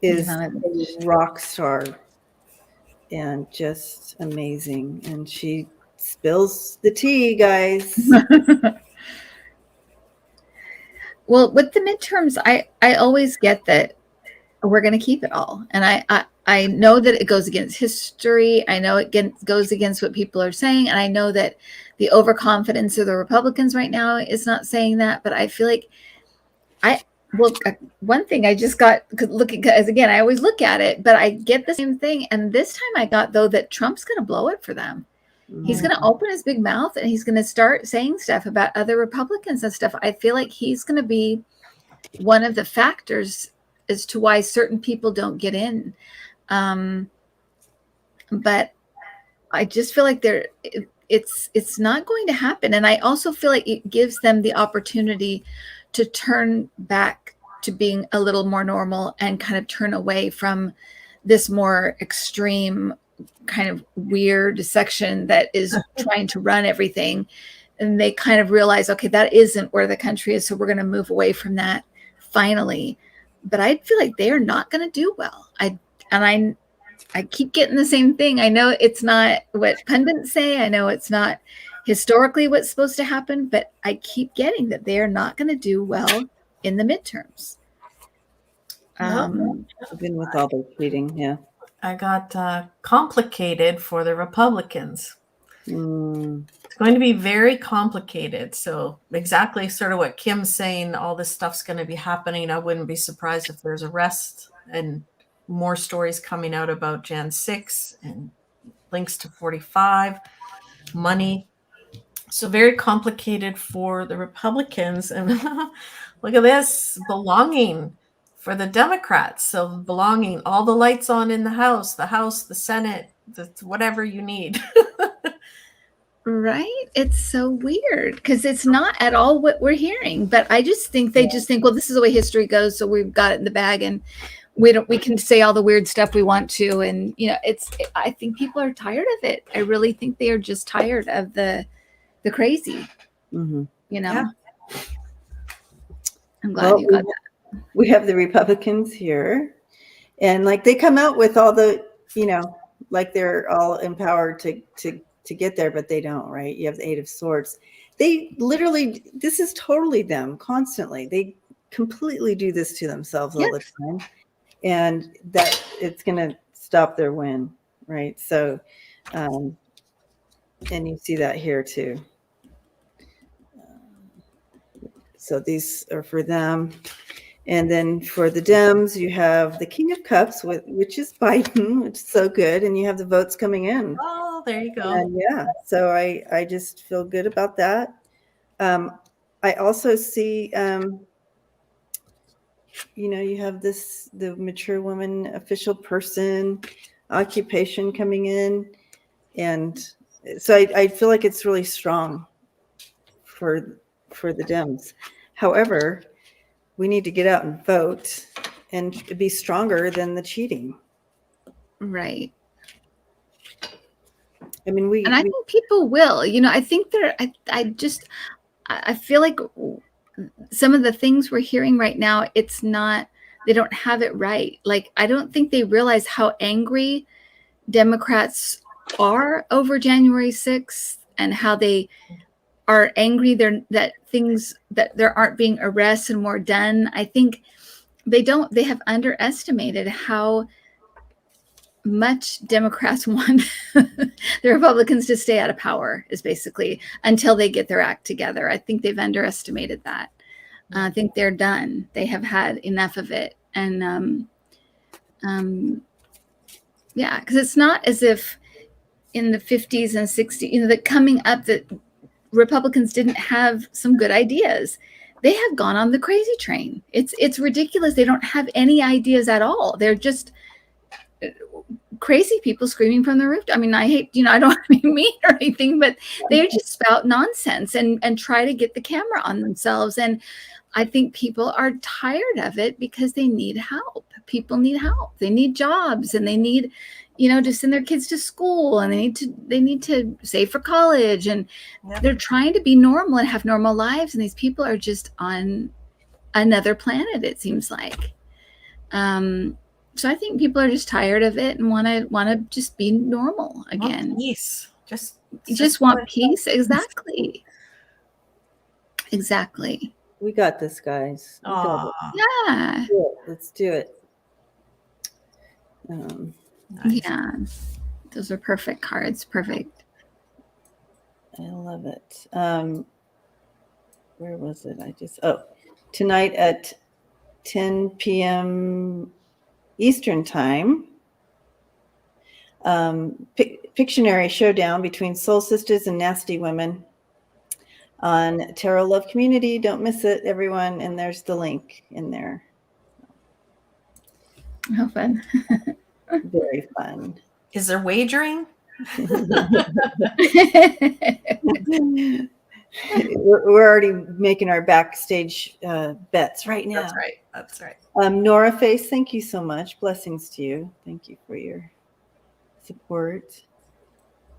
Speaker 1: is a rock star and just amazing. And she spills the tea, guys.
Speaker 3: Well, with the midterms, I always get that we're going to keep it all. And I know that it goes against history. I know it goes against what people are saying. And I know that the overconfidence of the Republicans right now is not saying that. But I feel like one thing I just got looking, because again, I always look at it, but I get the same thing. And this time I got, though, that Trump's going to blow it for them. He's going to open his big mouth and he's going to start saying stuff about other Republicans and stuff. I feel like he's going to be one of the factors as to why certain people don't get in. But I just feel like it's not going to happen. And I also feel like it gives them the opportunity to turn back to being a little more normal and kind of turn away from this more extreme kind of weird section that is trying to run everything. And they kind of realize, okay, that isn't where the country is. So we're going to move away from that finally. But I feel like they are not going to do well. I keep getting the same thing. I know it's not what pundits say. I know it's not historically what's supposed to happen, but I keep getting that they are not going to do well in the midterms.
Speaker 1: I've been with all the cheating, yeah.
Speaker 2: I got complicated for the Republicans. It's going to be very complicated. So exactly sort of what Kim's saying, all this stuff's going to be happening. I wouldn't be surprised if there's arrests and more stories coming out about Jan 6 and links to 45, money. So very complicated for the Republicans. And look at this, belonging for the Democrats. So belonging, all the lights on in the House, the Senate, whatever you need.
Speaker 3: Right? It's so weird because it's not at all what we're hearing. But I just think they just think, well, this is the way history goes, so we've got it in the bag, and we can say all the weird stuff we want to. And I think people are tired of it. I really think they are just tired of the crazy.
Speaker 1: Yeah.
Speaker 3: I'm glad you got that.
Speaker 1: We have the Republicans here, and like they come out with all the, like they're all empowered to get there, but they don't, right? You have the Eight of Swords. They literally, this is totally them constantly. They completely do this to themselves all the time, and that it's going to stop their win, right? So, and you see that here too. So these are for them. And then for the Dems, you have the King of Cups, which is Biden, which is so good. And you have the votes coming in.
Speaker 2: Oh, there you go.
Speaker 1: And yeah, so I just feel good about that. I also see, you have the mature woman, official person, occupation coming in. And so I feel like it's really strong for the Dems. However, we need to get out and vote and be stronger than the cheating.
Speaker 3: Right.
Speaker 1: I mean,
Speaker 3: I think people will, I think I feel like some of the things we're hearing right now, it's not, they don't have it right. Like, I don't think they realize how angry Democrats are over January 6th and how they are angry that there aren't being arrests and more done. I think they have underestimated how much Democrats want the Republicans to stay out of power, is basically until they get their act together. I think they've underestimated that. I think they're done. They have had enough of it. And because it's not as if in the 50s and 60s, that coming up that Republicans didn't have some good ideas. They have gone on the crazy train. It's ridiculous. They don't have any ideas at all. They're just crazy people screaming from the roof. I mean, I hate, I don't want to be mean or anything, but they just spout nonsense and try to get the camera on themselves. And I think people are tired of it because they need help. People need help. They need jobs, and they need, to send their kids to school, and they need to save for college, and they're trying to be normal and have normal lives. And these people are just on another planet, it seems like. So I think people are just tired of it and want to just be normal again.
Speaker 2: Want peace.
Speaker 3: You just want peace. Exactly. Exactly.
Speaker 1: We got this, guys. We got it.
Speaker 3: Yeah.
Speaker 1: Let's do it.
Speaker 2: Nice.
Speaker 3: Yeah. Those are perfect cards. Perfect.
Speaker 1: I love it. Where was it? Tonight at 10 p.m. Eastern Time. Pictionary showdown between soul sisters and nasty women on Tarot Love Community. Don't miss it, everyone. And there's the link in there.
Speaker 3: How fun.
Speaker 1: Very fun.
Speaker 2: Is there wagering?
Speaker 1: We're already making our backstage bets right now.
Speaker 2: That's right.
Speaker 1: Nora Face, thank you so much. Blessings to you. Thank you for your support.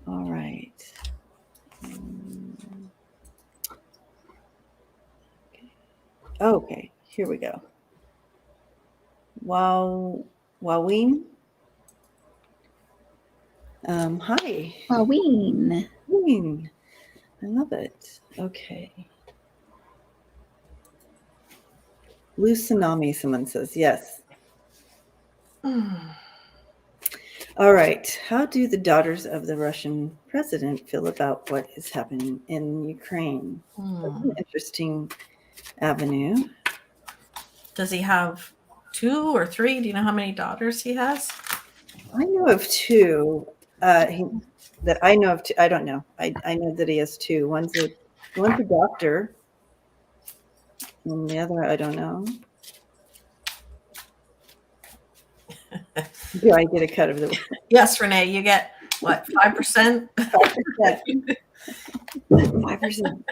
Speaker 1: All right. Okay, here we go. Woween. Hi.
Speaker 3: Woween.
Speaker 1: Woween. I love it. Okay. Blue Tsunami, someone says. Yes. All right. How do the daughters of the Russian president feel about what is happening in Ukraine? That's an interesting avenue.
Speaker 2: Does he have 2 or 3? Do you know how many daughters he has?
Speaker 1: I know of 2. That I know of 2. I don't know. I know that he has 2. One's a doctor, and the other I don't know. Do I get a cut of the?
Speaker 2: Yes, Renee. You get what? 5%.
Speaker 1: 5%. 5%.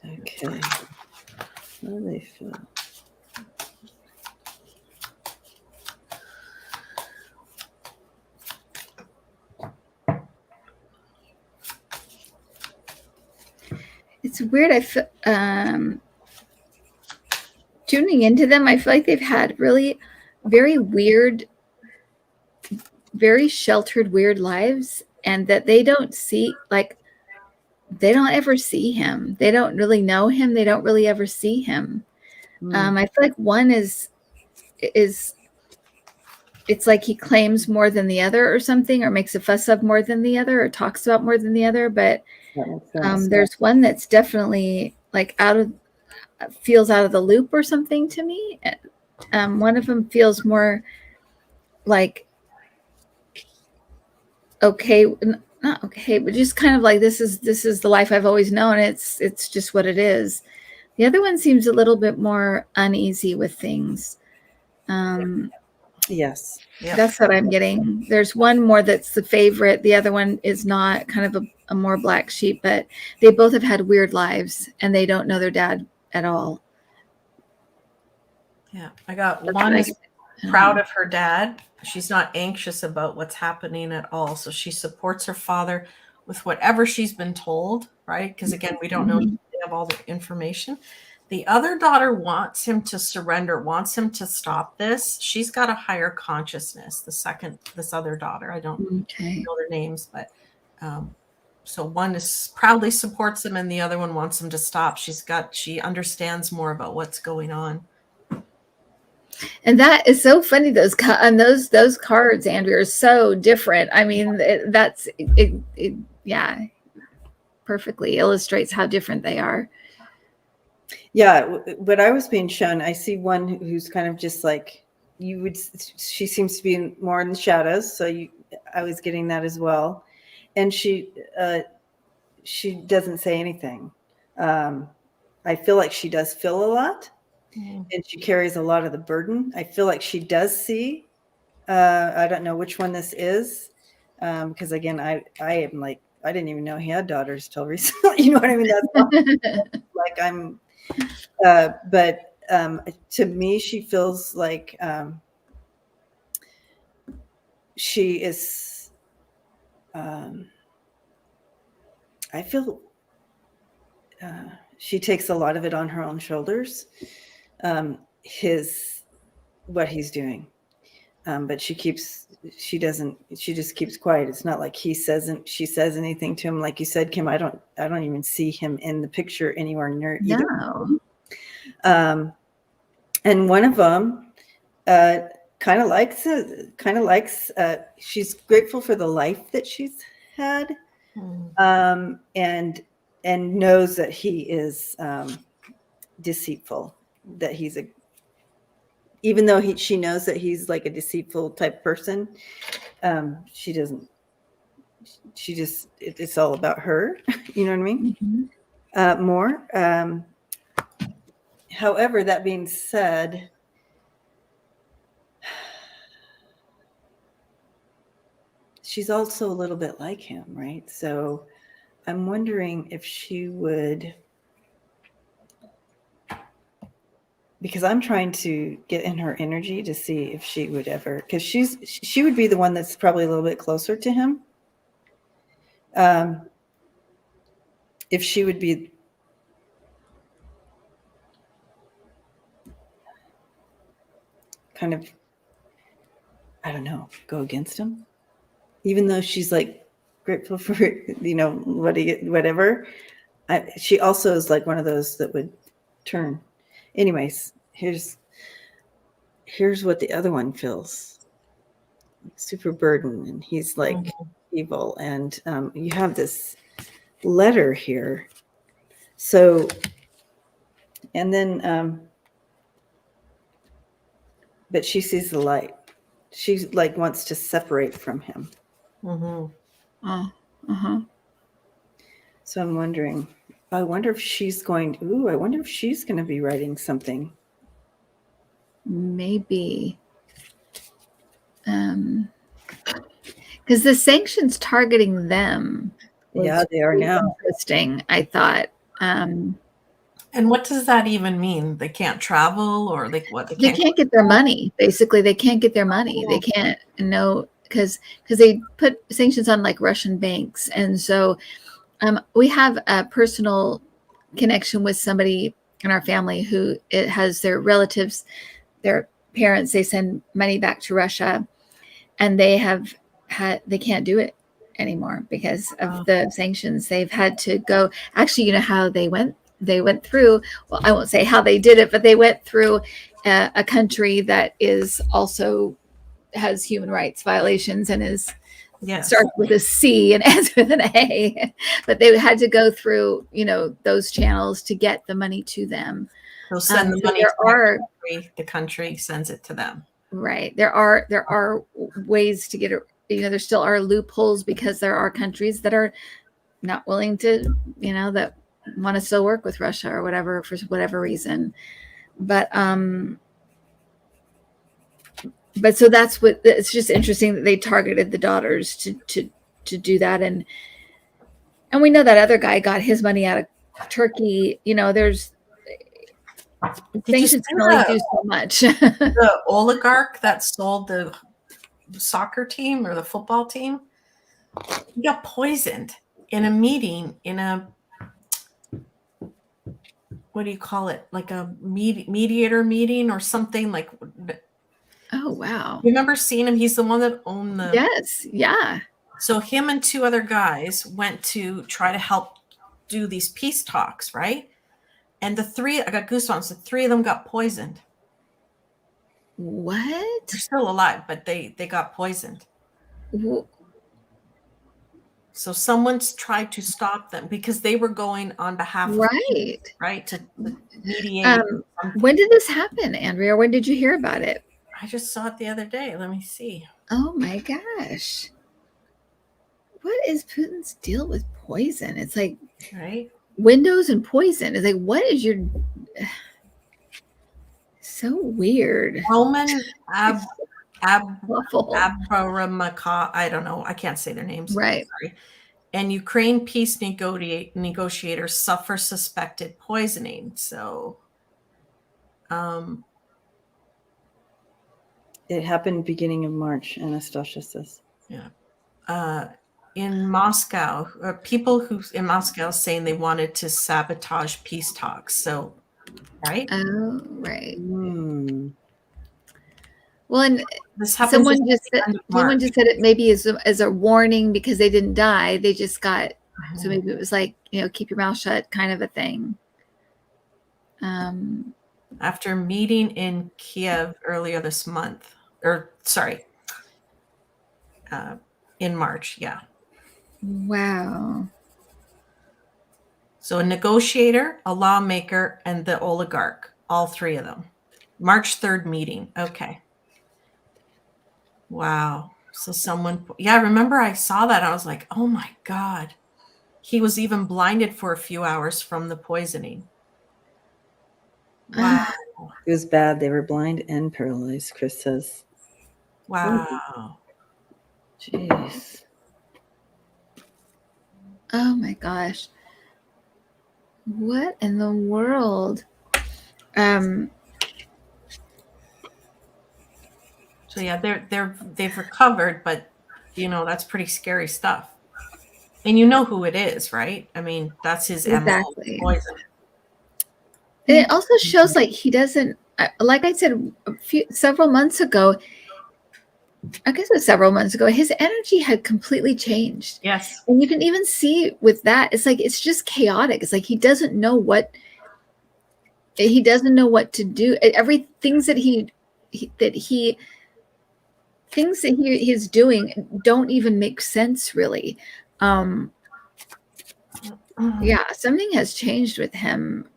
Speaker 1: Okay. How do they feel?
Speaker 3: It's weird. I feel tuning into them, I feel like they've had really very weird, very sheltered, weird lives, and that they don't see, like, they don't ever see him. They don't really know him. They don't really ever see him. I feel like one is it's like he claims more than the other or something, or makes a fuss of more than the other, or talks about more than the other. But there's one that's definitely like feels out of the loop or something to me. One of them feels more like okay, not okay, but just kind of like this is the life I've always known. It's just what it is. The other one seems a little bit more uneasy with things.
Speaker 1: Yes.
Speaker 2: Yep.
Speaker 3: That's what I'm getting. There's one more that's the favorite. The other one is not, kind of a more black sheep, but they both have had weird lives and they don't know their dad at all.
Speaker 2: Yeah. I got one is proud of her dad. She's not anxious about what's happening at all. So she supports her father with whatever she's been told, right? Because again, we don't know if they have all the information. The other daughter wants him to surrender, wants him to stop this. She's got a higher consciousness. This other daughter, I don't know their names, but so one is proudly supports him and the other one wants him to stop. She understands more about what's going on.
Speaker 3: And that is so funny. Those cards, Andrea, are so different. I mean, yeah, perfectly illustrates how different they are.
Speaker 1: Yeah, what I was being shown, I see one who's kind of just like she seems to be more in the shadows. So I was getting that as well. And she doesn't say anything. I feel like she does feel a lot. and she carries a lot of the burden. I feel like she does see. I don't know which one this is, because again, I am like, I didn't even know he had daughters till recently. You know what I mean? That's not, like I'm, but to me, she feels like she is. I feel she takes a lot of it on her own shoulders. What he's doing. But she just keeps quiet. It's not like she says anything to him. Like you said, Kim, I don't even see him in the picture anywhere near either.
Speaker 3: No.
Speaker 1: And one of them kind of likes, she's grateful for the life that she's had. And knows that he is deceitful, that he's even though she knows that he's like a deceitful type person, she doesn't, it's all about her. You know what I mean? More. However, that being said, she's also a little bit like him, right? So I'm wondering if she would, because I'm trying to get in her energy to see if she would ever, because she would be the one that's probably a little bit closer to him. If she would be kind of, I don't know, go against him, even though she's like grateful for, whatever. She also is like one of those that would turn. Anyways, here's what the other one feels. Super burdened, and he's like evil. And you have this letter here. So, and then, but she sees the light. She like wants to separate from him. So I'm wondering, I wonder if she's going to be writing something.
Speaker 3: Maybe. Because the sanctions targeting them.
Speaker 1: Yeah, they are now.
Speaker 3: Interesting, I thought.
Speaker 2: And what does that even mean? They can't travel, or like what?
Speaker 3: They can't get their money. Basically, they can't get their money. They can't because they put sanctions on like Russian banks. And so we have a personal connection with somebody in our family who it has their relatives, their parents, they send money back to Russia, and they can't do it anymore because of the sanctions. They've had to go. Actually, you know how they went through, well, I won't say how they did it, but they went through a country that is also has human rights violations and starts with a C and ends with an A, but they had to go through, those channels to get the money to them.
Speaker 2: They'll send the money to the country sends it to them.
Speaker 3: Right. There are ways to get it. There still are loopholes because there are countries that are not willing to, that want to still work with Russia or whatever for whatever reason. But so that's what, it's just interesting that they targeted the daughters to do that. And we know that other guy got his money out of Turkey. There's sanctions can only do so much.
Speaker 2: The oligarch that sold the soccer team or the football team, he got poisoned in a meeting what do you call it? Like a mediator meeting or something like.
Speaker 3: Oh, wow.
Speaker 2: Remember seeing him? He's the one that owned the.
Speaker 3: Yes. Yeah.
Speaker 2: So him and two other guys went to try to help do these peace talks, right? And I got goosebumps. The three of them got poisoned.
Speaker 3: What?
Speaker 2: They're still alive, but they got poisoned. So someone's tried to stop them because they were going on behalf of peace, right? To mediate.
Speaker 3: When did this happen, Andrea? When did you hear about it?
Speaker 2: I just saw it the other day. Let me see.
Speaker 3: Oh my gosh. What is Putin's deal with poison? It's like
Speaker 2: right.
Speaker 3: Windows and poison. It's like, what is your So weird.
Speaker 2: Roman
Speaker 3: Awful.
Speaker 2: Abramakov, I don't know. I can't say their names.
Speaker 3: Right.
Speaker 2: Sorry. And Ukraine peace negotiators suffer suspected poisoning. So,
Speaker 1: It happened beginning of March, Anastasia says.
Speaker 2: yeah. In Moscow, people who in Moscow saying they wanted to sabotage peace talks. So, right?
Speaker 3: Oh, right.
Speaker 1: Well,
Speaker 3: and
Speaker 2: this happened.
Speaker 3: Someone just said it maybe as a warning because they didn't die. They just got, so maybe it was like, keep your mouth shut kind of a thing.
Speaker 2: After meeting in Kiev earlier this month, in March. Yeah.
Speaker 3: Wow.
Speaker 2: So a negotiator, a lawmaker, and the oligarch, all three of them. March 3rd meeting. Okay. Wow. So remember I saw that. I was like, oh my God. He was even blinded for a few hours from the poisoning. Wow.
Speaker 1: It was bad. They were blind and paralyzed, Chris says.
Speaker 2: Wow.
Speaker 1: Jeez.
Speaker 3: Oh my gosh. What in the world?
Speaker 2: So yeah, they've recovered, but that's pretty scary stuff. And you know who it is, right? I mean, that's his
Speaker 3: Exactly.
Speaker 2: MO, poison.
Speaker 3: And it also shows like he doesn't, like I said several months ago, I guess it was several months ago, his energy had completely changed.
Speaker 2: Yes.
Speaker 3: And you can even see with that, it's like, it's just chaotic. It's like he doesn't know what to do. Things that he's doing don't even make sense really. Yeah, something has changed with him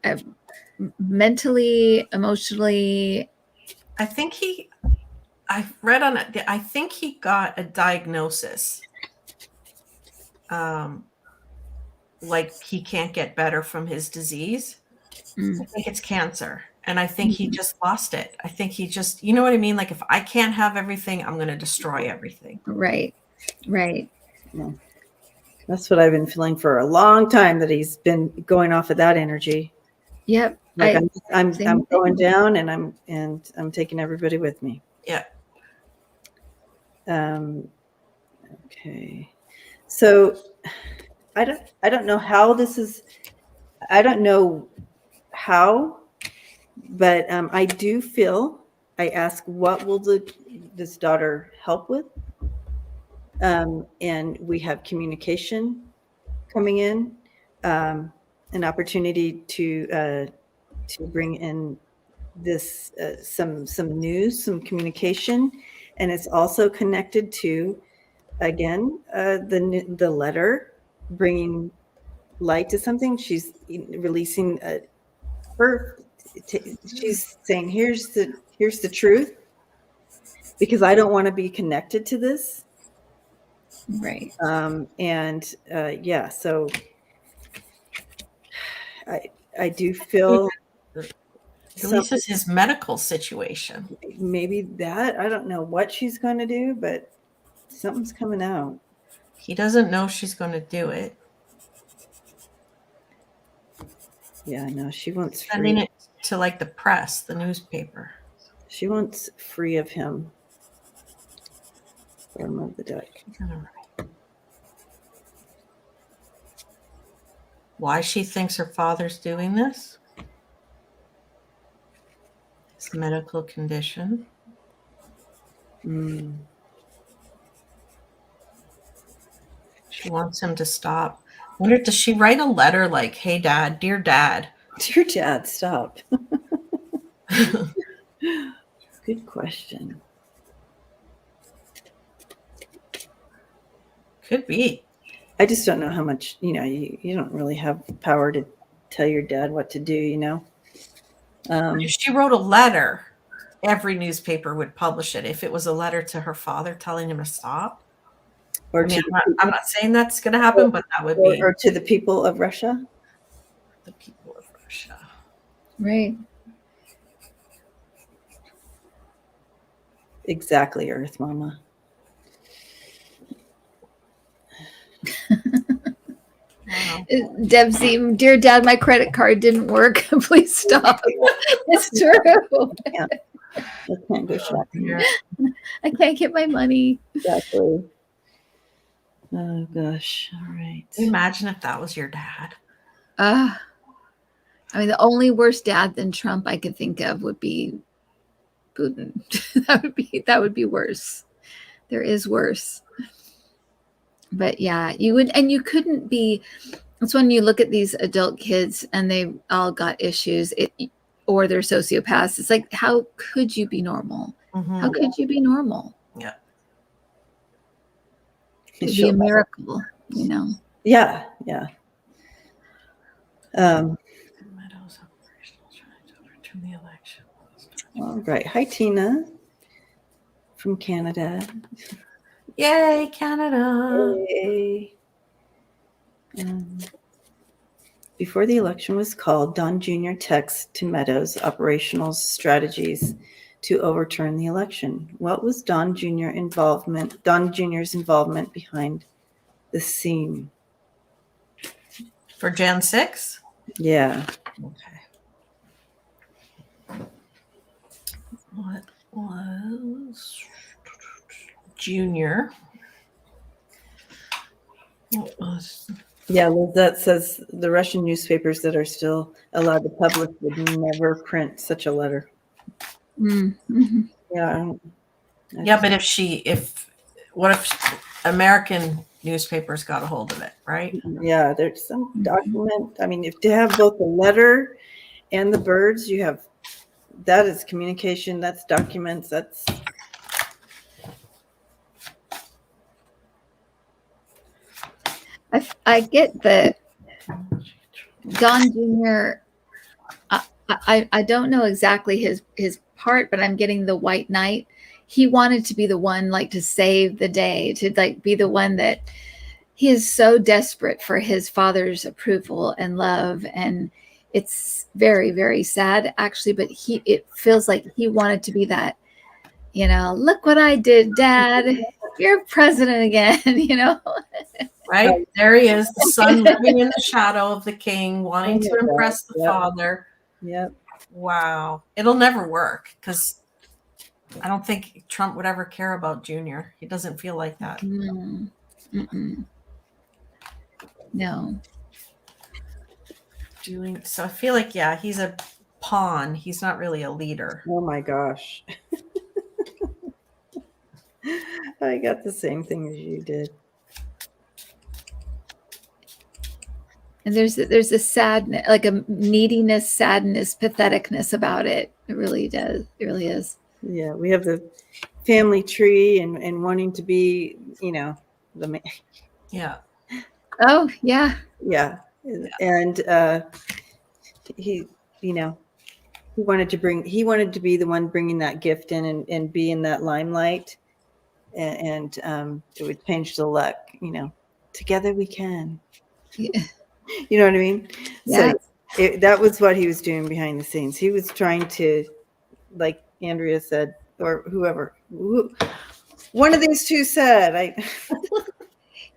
Speaker 3: mentally, emotionally.
Speaker 2: I think I read on it. I think he got a diagnosis. Like he can't get better from his disease. I think it's cancer. And I think he just lost it. I think he just, you know what I mean? Like if I can't have everything, I'm going to destroy everything.
Speaker 3: Right.
Speaker 1: Yeah. That's what I've been feeling for a long time, that he's been going off of that energy.
Speaker 3: Yep.
Speaker 1: Like I'm going down and I'm taking everybody with me.
Speaker 2: Yeah.
Speaker 1: Okay. So I don't know how this is. I don't know how, but I do feel. I ask, what will this daughter help with? And we have communication coming in, an opportunity to bring in this some news, some communication, and it's also connected to, again, the letter bringing light to something. She's releasing she's saying, here's the truth, because I don't want to be connected to this.
Speaker 3: Right.
Speaker 1: Yeah, so I do feel
Speaker 2: this is his medical situation.
Speaker 1: Maybe that, I don't know what she's going to do, but something's coming out.
Speaker 2: He doesn't know she's going to do it.
Speaker 1: Yeah, no, she wants
Speaker 2: sending it to like the press, the newspaper.
Speaker 1: She wants free of him. Bottom of the deck.
Speaker 2: Why she thinks her father's doing this? His medical condition. She wants him to stop. I wonder, does she write a letter like, hey, Dad, dear Dad?
Speaker 1: Dear Dad, stop. Good question.
Speaker 2: Could be.
Speaker 1: I just don't know how much, you don't really have power to tell your dad what to do,
Speaker 2: If she wrote a letter, every newspaper would publish it. If it was a letter to her father telling him to stop.
Speaker 1: Or
Speaker 2: I'm not saying that's going to happen, but that would be.
Speaker 1: Or to the people of Russia.
Speaker 2: The people of Russia.
Speaker 3: Right.
Speaker 1: Exactly, Earth Mama.
Speaker 2: Wow.
Speaker 3: Debsy, dear Dad, my credit card didn't work. Please stop. It's true.
Speaker 1: I can't go shopping.
Speaker 2: Yeah.
Speaker 3: I can't get my money.
Speaker 1: Exactly. Oh gosh. All right.
Speaker 2: Imagine if that was your dad.
Speaker 3: I mean, the only worse dad than Trump I could think of would be Putin. that would be worse. There is worse. But yeah, you would, and you couldn't be. It's when you look at these adult kids and they all got issues, or they're sociopaths. It's like, how could you be normal?
Speaker 2: Mhm.
Speaker 3: How could you be normal?
Speaker 2: Yeah.
Speaker 3: It'd be a miracle, you know.
Speaker 1: Yeah, yeah.
Speaker 2: Meadows operational trying to overturn the election.
Speaker 1: All right. Hi, Tina from Canada.
Speaker 2: Yay, Canada.
Speaker 1: Yay. Before the election was called, Don Jr. texted to Meadows operational strategies to overturn the election. What was Don Jr.'s involvement behind the scene?
Speaker 2: For Jan 6?
Speaker 1: Yeah.
Speaker 2: Okay. What was Junior? What was
Speaker 1: Yeah, Lizette says the Russian newspapers that are still allowed to publish would never print such a letter.
Speaker 3: Mm-hmm.
Speaker 1: Yeah.
Speaker 2: Yeah, but what if American newspapers got a hold of it, right?
Speaker 1: Yeah, there's some document. I mean, if to have both the letter and the birds, you have that is communication, that's documents, that's
Speaker 3: I get the Don Jr. I don't know exactly his part, but I'm getting the White Knight. He wanted to be the one, like, to save the day, to like be the one that he is so desperate for his father's approval and love, and it's very, very sad actually. But it feels like he wanted to be that. You know, look what I did, Dad. You're president again. You know.
Speaker 2: Right? There he is, the son living in the shadow of the king, wanting to impress the father.
Speaker 1: Yep.
Speaker 2: Wow. It'll never work because I don't think Trump would ever care about Junior. He doesn't feel like that.
Speaker 3: No.
Speaker 2: So I feel like, yeah, he's a pawn. He's not really a leader.
Speaker 1: Oh my gosh. I got the same thing as you did.
Speaker 3: And there's a sadness, like a neediness, sadness, patheticness about it. It really does. It really is.
Speaker 1: Yeah, we have the family tree and wanting to be, you know, the
Speaker 2: Yeah.
Speaker 3: Oh, yeah.
Speaker 1: Yeah. And he, you know, he wanted to be the one bringing that gift in and be in that limelight, and it would change the luck, you know. Together we can.
Speaker 3: Yeah.
Speaker 1: You know what I mean?
Speaker 3: Yeah.
Speaker 1: So that was what he was doing behind the scenes. He was trying to, like Andrea said, or one of these two said,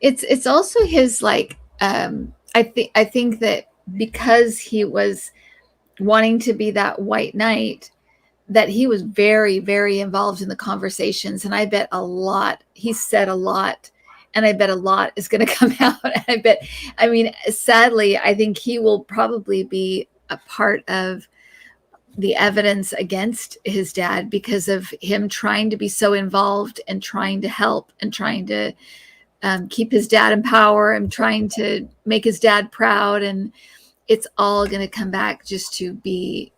Speaker 3: It's also his, like, I think that because he was wanting to be that White Knight, that he was very, very involved in the conversations. And I bet he said a lot, and I bet a lot is going to come out. I mean, sadly, I think he will probably be a part of the evidence against his dad because of him trying to be so involved and trying to help and trying to keep his dad in power and trying to make his dad proud. And it's all going to come back just to be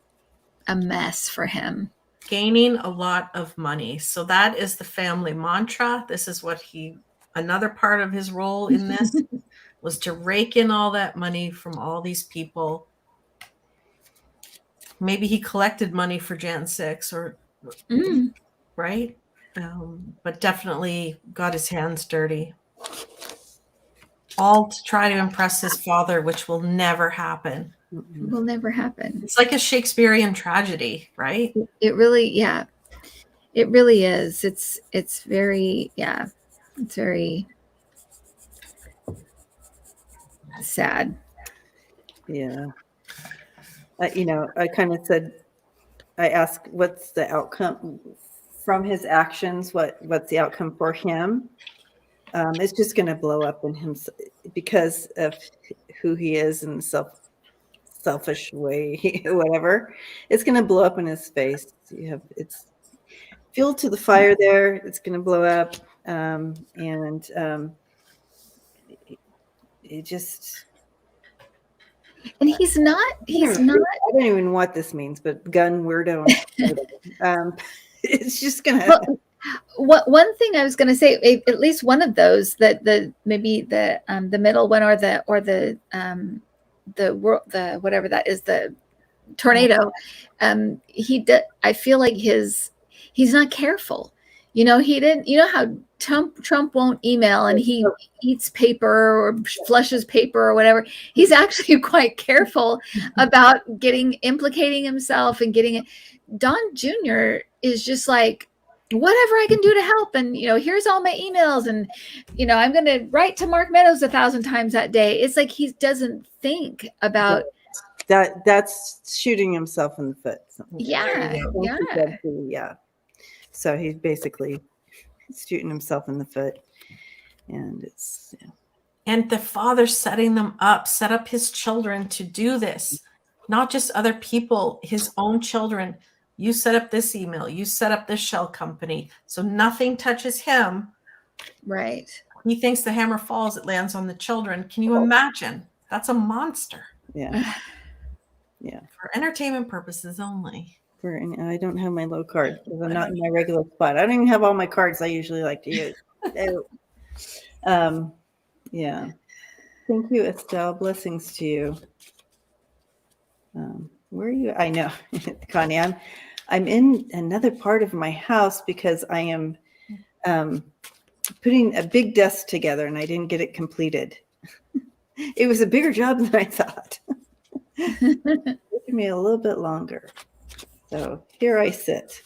Speaker 3: a mess for him.
Speaker 2: Gaining a lot of money. So that is the family mantra. This is what another part of his role in this was to rake in all that money from all these people. Maybe he collected money for Jan 6 right? But definitely got his hands dirty. All to try to impress his father, which will never happen.
Speaker 3: It will never happen.
Speaker 2: It's like a Shakespearean tragedy, right?
Speaker 3: It really, yeah. It really is. It's very, yeah, it's very sad.
Speaker 1: Yeah. I kind of said, I asked, what's the outcome from his actions? What's the outcome for him? It's just going to blow up in him because of who he is and selfish way, whatever. It's going to blow up in his face. It's fuel to the fire there. It's going to blow up. It just.
Speaker 3: And he's not.
Speaker 1: I don't even know what this means, but gun weirdo. It's just going to.
Speaker 3: Well, one thing I was going to say, at least one of those, maybe the middle one or the whatever that is, the tornado. I feel like he's not careful. He didn't. You know how Trump won't email and he eats paper or flushes paper or whatever. He's actually quite careful about implicating himself and getting it. Don Jr. is just like, whatever I can do to help. And, here's all my emails. And, I'm going to write to Mark Meadows 1,000 times that day. It's like he doesn't think about
Speaker 1: that. That's shooting himself in the foot.
Speaker 3: Yeah.
Speaker 1: So he's basically shooting himself in the foot. And it's. Yeah.
Speaker 2: And the father set up his children to do this, not just other people, his own children. You set up this email. You set up this shell company. So nothing touches him.
Speaker 3: Right.
Speaker 2: He thinks the hammer falls, it lands on the children. Can you imagine? That's a monster.
Speaker 1: Yeah. Yeah.
Speaker 2: For entertainment purposes only.
Speaker 1: I don't have my low card because I'm not in my regular spot. I don't even have all my cards I usually like to use. Yeah. Thank you, Estelle. Blessings to you. Where are you? I know, Connie. I'm in another part of my house because I am putting a big desk together and I didn't get it completed. It was a bigger job than I thought. It took me a little bit longer. So here I sit.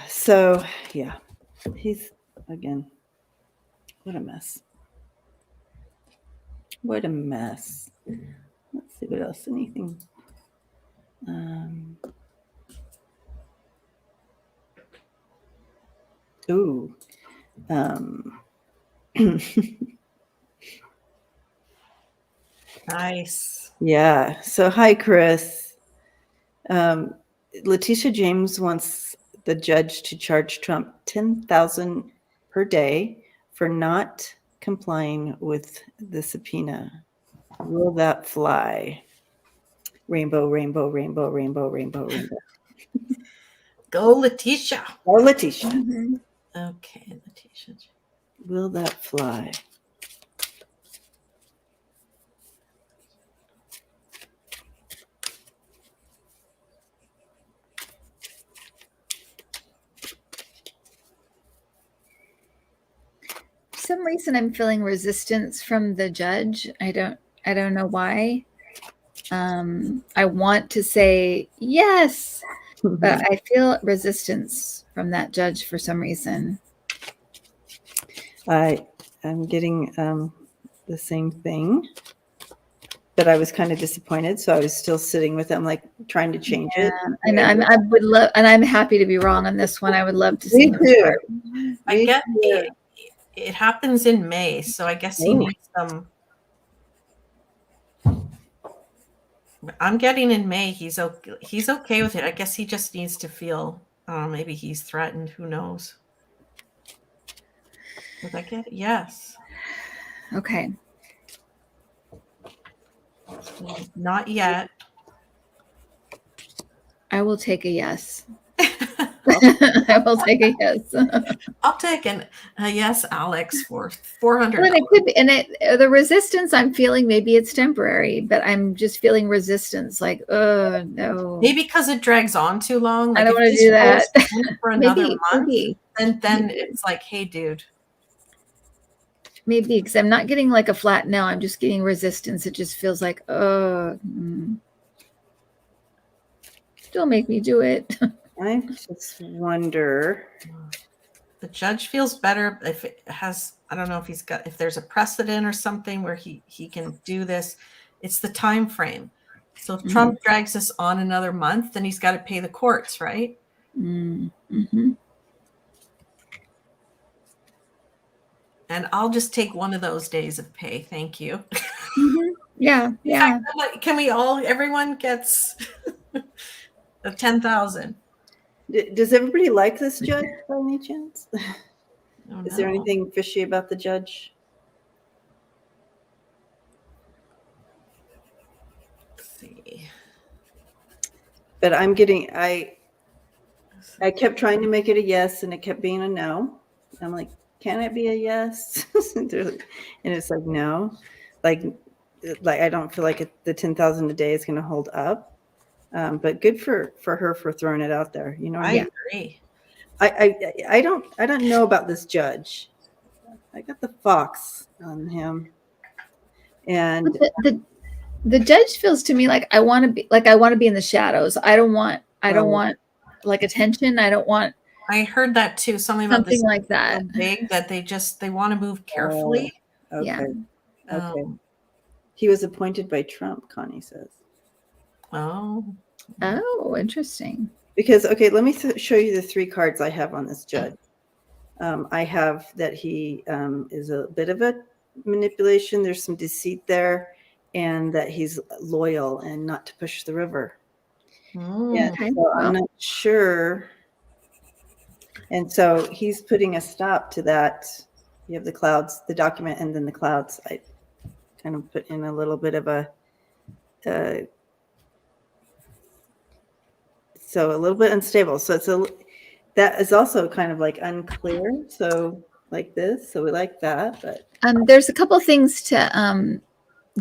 Speaker 1: So yeah, he's again. What a mess. What a mess. Let's see what else. Anything.
Speaker 2: Nice.
Speaker 1: Yeah. So hi, Chris. Letitia James wants the judge to charge Trump $10,000 per day for not complying with the subpoena. Will that fly? Rainbow, rainbow, rainbow, rainbow, rainbow, rainbow.
Speaker 2: Go, Letitia.
Speaker 1: Oh, Letitia.
Speaker 3: Mm-hmm.
Speaker 2: Okay, Letitia.
Speaker 1: Will that fly?
Speaker 3: For some reason I'm feeling resistance from the judge. I don't know why. I want to say yes, but I feel resistance from that judge for some reason.
Speaker 1: I'm getting the same thing, but I was kind of disappointed, so I was still sitting with them, like trying to change it.
Speaker 3: And I would love, and I'm happy to be wrong on this one. I would love to see.
Speaker 1: Me too.
Speaker 2: I get it happens in May, so I guess he needs some. I'm getting in May. He's okay with it. I guess he just needs to feel. Maybe he's threatened. Who knows? Did I get it? Yes.
Speaker 3: Okay.
Speaker 2: Not yet.
Speaker 3: I will take a yes. I will take a yes.
Speaker 2: I'll take a yes, Alex, for $400.
Speaker 3: Well, it could be, and the resistance I'm feeling, maybe it's temporary, but I'm just feeling resistance. Like, oh no.
Speaker 2: Maybe because it drags on too long. Like
Speaker 3: I don't want to do that
Speaker 2: for another month.
Speaker 3: Maybe.
Speaker 2: And then it's like, hey, dude.
Speaker 3: Maybe because I'm not getting like a flat no. I'm just getting resistance. It just feels like, oh. Don't make me do it.
Speaker 1: I just wonder.
Speaker 2: The judge feels better if it has, I don't know if if there's a precedent or something where he can do this. It's the time frame. So if Trump drags this on another month, then he's got to pay the courts, right?
Speaker 3: Mm-hmm.
Speaker 2: And I'll just take one of those days of pay. Thank you.
Speaker 3: Mm-hmm. Yeah, yeah.
Speaker 2: In fact, can we all, everyone gets the 10,000.
Speaker 1: Does everybody like this judge by any chance?
Speaker 2: Oh,
Speaker 1: Is there anything fishy about the judge?
Speaker 2: Let's see.
Speaker 1: But I'm getting, I kept trying to make it a yes and it kept being a no. I'm like, can it be a yes? And it's like, no. Like I don't feel like the 10,000 a day is going to hold up. But good for her for throwing it out there. You know,
Speaker 2: I agree.
Speaker 1: I don't know about this judge. I got the fox on him, and
Speaker 3: the judge feels to me like I want to be in the shadows. I don't want like attention. I don't want.
Speaker 2: I heard that too. Something this
Speaker 3: like that.
Speaker 2: So big that they want to move carefully.
Speaker 1: Okay.
Speaker 3: Yeah.
Speaker 1: Okay. He was appointed by Trump, Connie says.
Speaker 3: Oh, interesting.
Speaker 1: Because, okay, let me show you the 3 cards I have on this judge. I have that he is a bit of a manipulation. There's some deceit there, and that he's loyal and not to push the river. Yeah,
Speaker 3: Okay.
Speaker 1: so I'm not sure. And so he's putting a stop to that. You have the clouds, the document, and then the clouds. I kind of put in a little bit of a so a little bit unstable. So that is also kind of like unclear. So like this. So we like that. But
Speaker 3: there's a couple of things to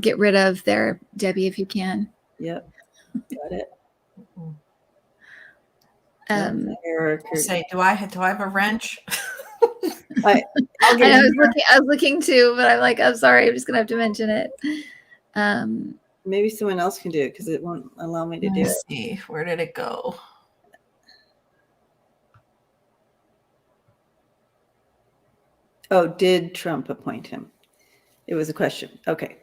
Speaker 3: get rid of there, Debbie, if you can.
Speaker 1: Yep. Got it.
Speaker 2: Say, do I have a wrench?
Speaker 3: I was looking too, but I'm like, I'm sorry, I'm just gonna have to mention it.
Speaker 1: Maybe someone else can do it because it won't allow me to do it.
Speaker 2: See, where did it go?
Speaker 1: Oh, did Trump appoint him? It was a question. Okay.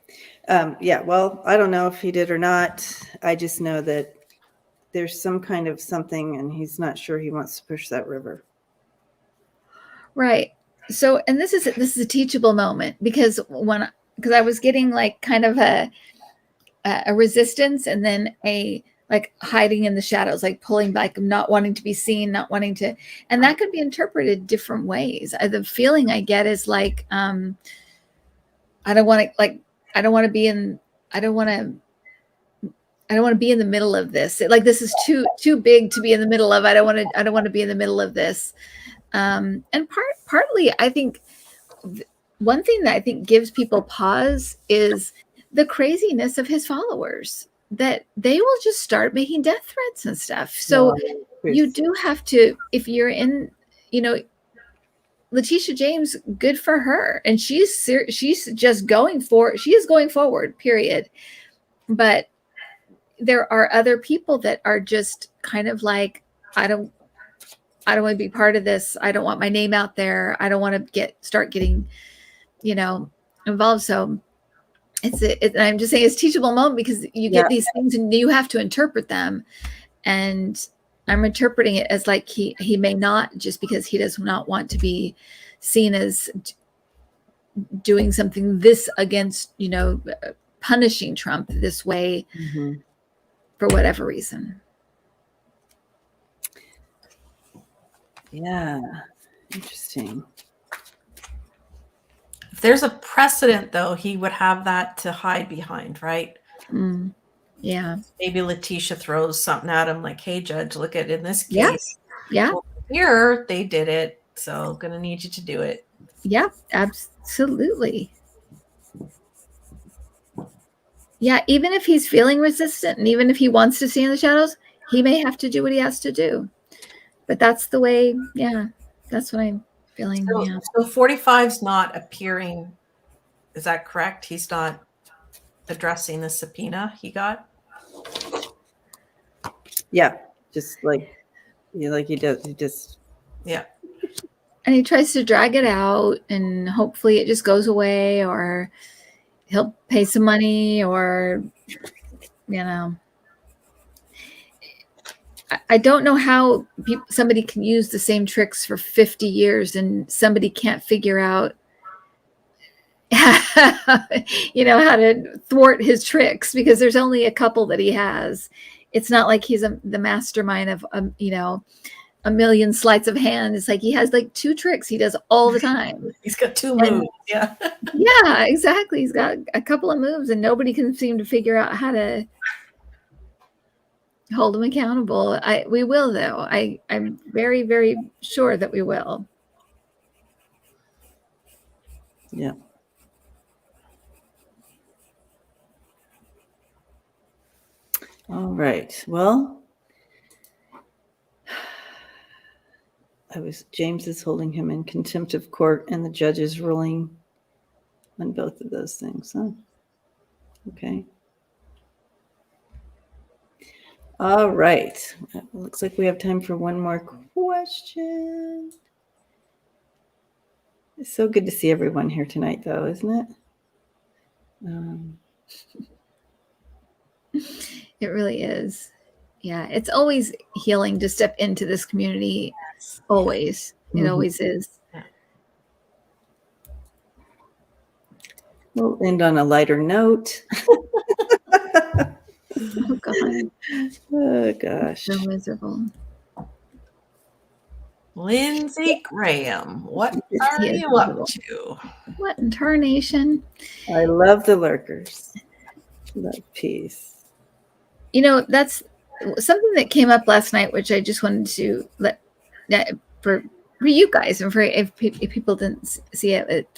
Speaker 1: Yeah, well, I don't know if he did or not. I just know that there's some kind of something and he's not sure he wants to push that river.
Speaker 3: Right. So, and this is a teachable moment because I was getting like kind of a resistance and then a like hiding in the shadows, like pulling back, not wanting to be seen, not wanting to, and that could be interpreted different ways. The feeling I get is like, I don't want to be in the middle of this. Like this is too big to be in the middle of. I don't want to be in the middle of this. And partly, I think one thing that I think gives people pause is the craziness of his followers, that they will just start making death threats and stuff. So you do have to, if you're in, Letitia James, good for her. And she's just going forward, period. But there are other people that are just kind of like, I don't want to be part of this. I don't want my name out there. I don't want to start getting, involved. So I'm just saying it's a teachable moment because you get these things and you have to interpret them. And I'm interpreting it as like he may not, just because he does not want to be seen as doing something this against, punishing Trump this way for whatever reason.
Speaker 1: Yeah. Interesting.
Speaker 2: If there's a precedent, though, he would have that to hide behind, right?
Speaker 3: Yeah.
Speaker 2: Maybe Letitia throws something at him like, hey, judge, look at in this case.
Speaker 3: Yeah.
Speaker 2: Here, they did it. So going to need you to do it.
Speaker 3: Yeah, absolutely. Yeah, even if he's feeling resistant and even if he wants to see in the shadows, he may have to do what he has to do. But that's the way, that's what I'm feeling.
Speaker 2: So 45's not appearing. Is that correct? He's not addressing the subpoena he got?
Speaker 1: Yeah. just like he does. He just
Speaker 3: And he tries to drag it out, and hopefully it just goes away, or he'll pay some money, or I don't know how somebody can use the same tricks for 50 years and somebody can't figure out how to thwart his tricks, because there's only a couple that he has. It's not like he's the mastermind of a million sleights of hand. It's like he has like 2 tricks he does all the time.
Speaker 2: He's got 2 moves. Yeah.
Speaker 3: Yeah, exactly. He's got a couple of moves, and nobody can seem to figure out how to hold him accountable. We will, though. I'm very, very sure that we will.
Speaker 1: Yeah. All right. Well, James is holding him in contempt of court, and the judge is ruling on both of those things. Huh? Okay. All right. Looks like we have time for one more question. It's so good to see everyone here tonight, though, isn't it?
Speaker 3: It really is. Yeah, it's always healing to step into this community. Always. It always is.
Speaker 1: We'll end on a lighter note.
Speaker 3: Oh, God.
Speaker 1: Oh, gosh.
Speaker 3: So miserable.
Speaker 2: Lindsey Graham, what are
Speaker 3: He is
Speaker 2: you up
Speaker 3: miserable.
Speaker 2: to?
Speaker 3: What in tarnation?
Speaker 1: I love the lurkers. Love peace.
Speaker 3: That's something that came up last night, which I just wanted to let for you guys, and for if people didn't see it,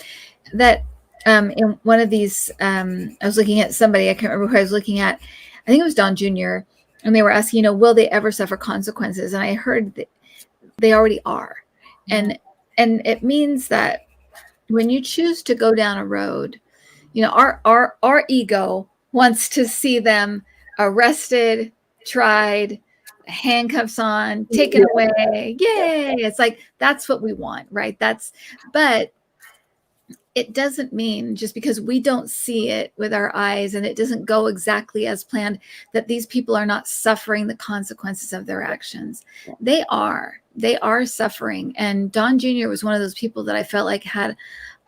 Speaker 3: that in one of these, I was looking at somebody, I can't remember who I was looking at. I think it was Don Jr., and they were asking, will they ever suffer consequences? And I heard that they already are. And it means that when you choose to go down a road, our ego wants to see them arrested, tried, handcuffs on, taken away. Yay. It's like, that's what we want, right? But it doesn't mean, just because we don't see it with our eyes and it doesn't go exactly as planned, that these people are not suffering the consequences of their actions. They are suffering. And Don Jr. was one of those people that I felt like had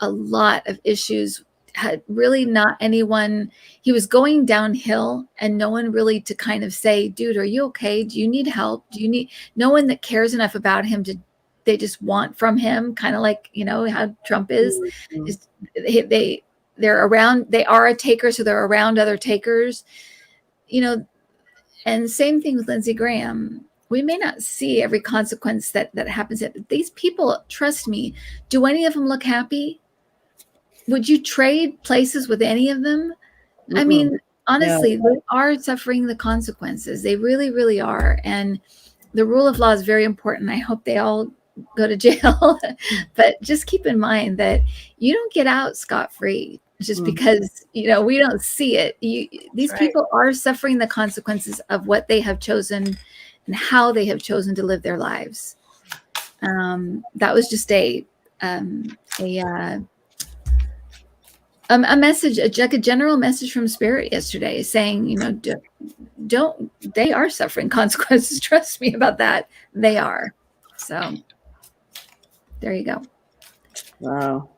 Speaker 3: a lot of issues, had really not anyone. He was going downhill, and no one really to kind of say, dude, are you okay? Do you need help? No one that cares enough about him they just want from him, kind of like, how Trump is they're around, they are a taker, so they're around other takers, and same thing with Lindsey Graham. We may not see every consequence that happens, but these people, trust me, do any of them look happy? Would you trade places with any of them? I mean, honestly, they are suffering the consequences. They really, really are. And the rule of law is very important. I hope they all go to jail. But just keep in mind that you don't get out scot-free just because, we don't see it. These people are suffering the consequences of what they have chosen and how they have chosen to live their lives. That was just a message, like a general message from Spirit yesterday, saying, don't, they are suffering consequences. Trust me about that. They are. So there you go.
Speaker 1: Wow.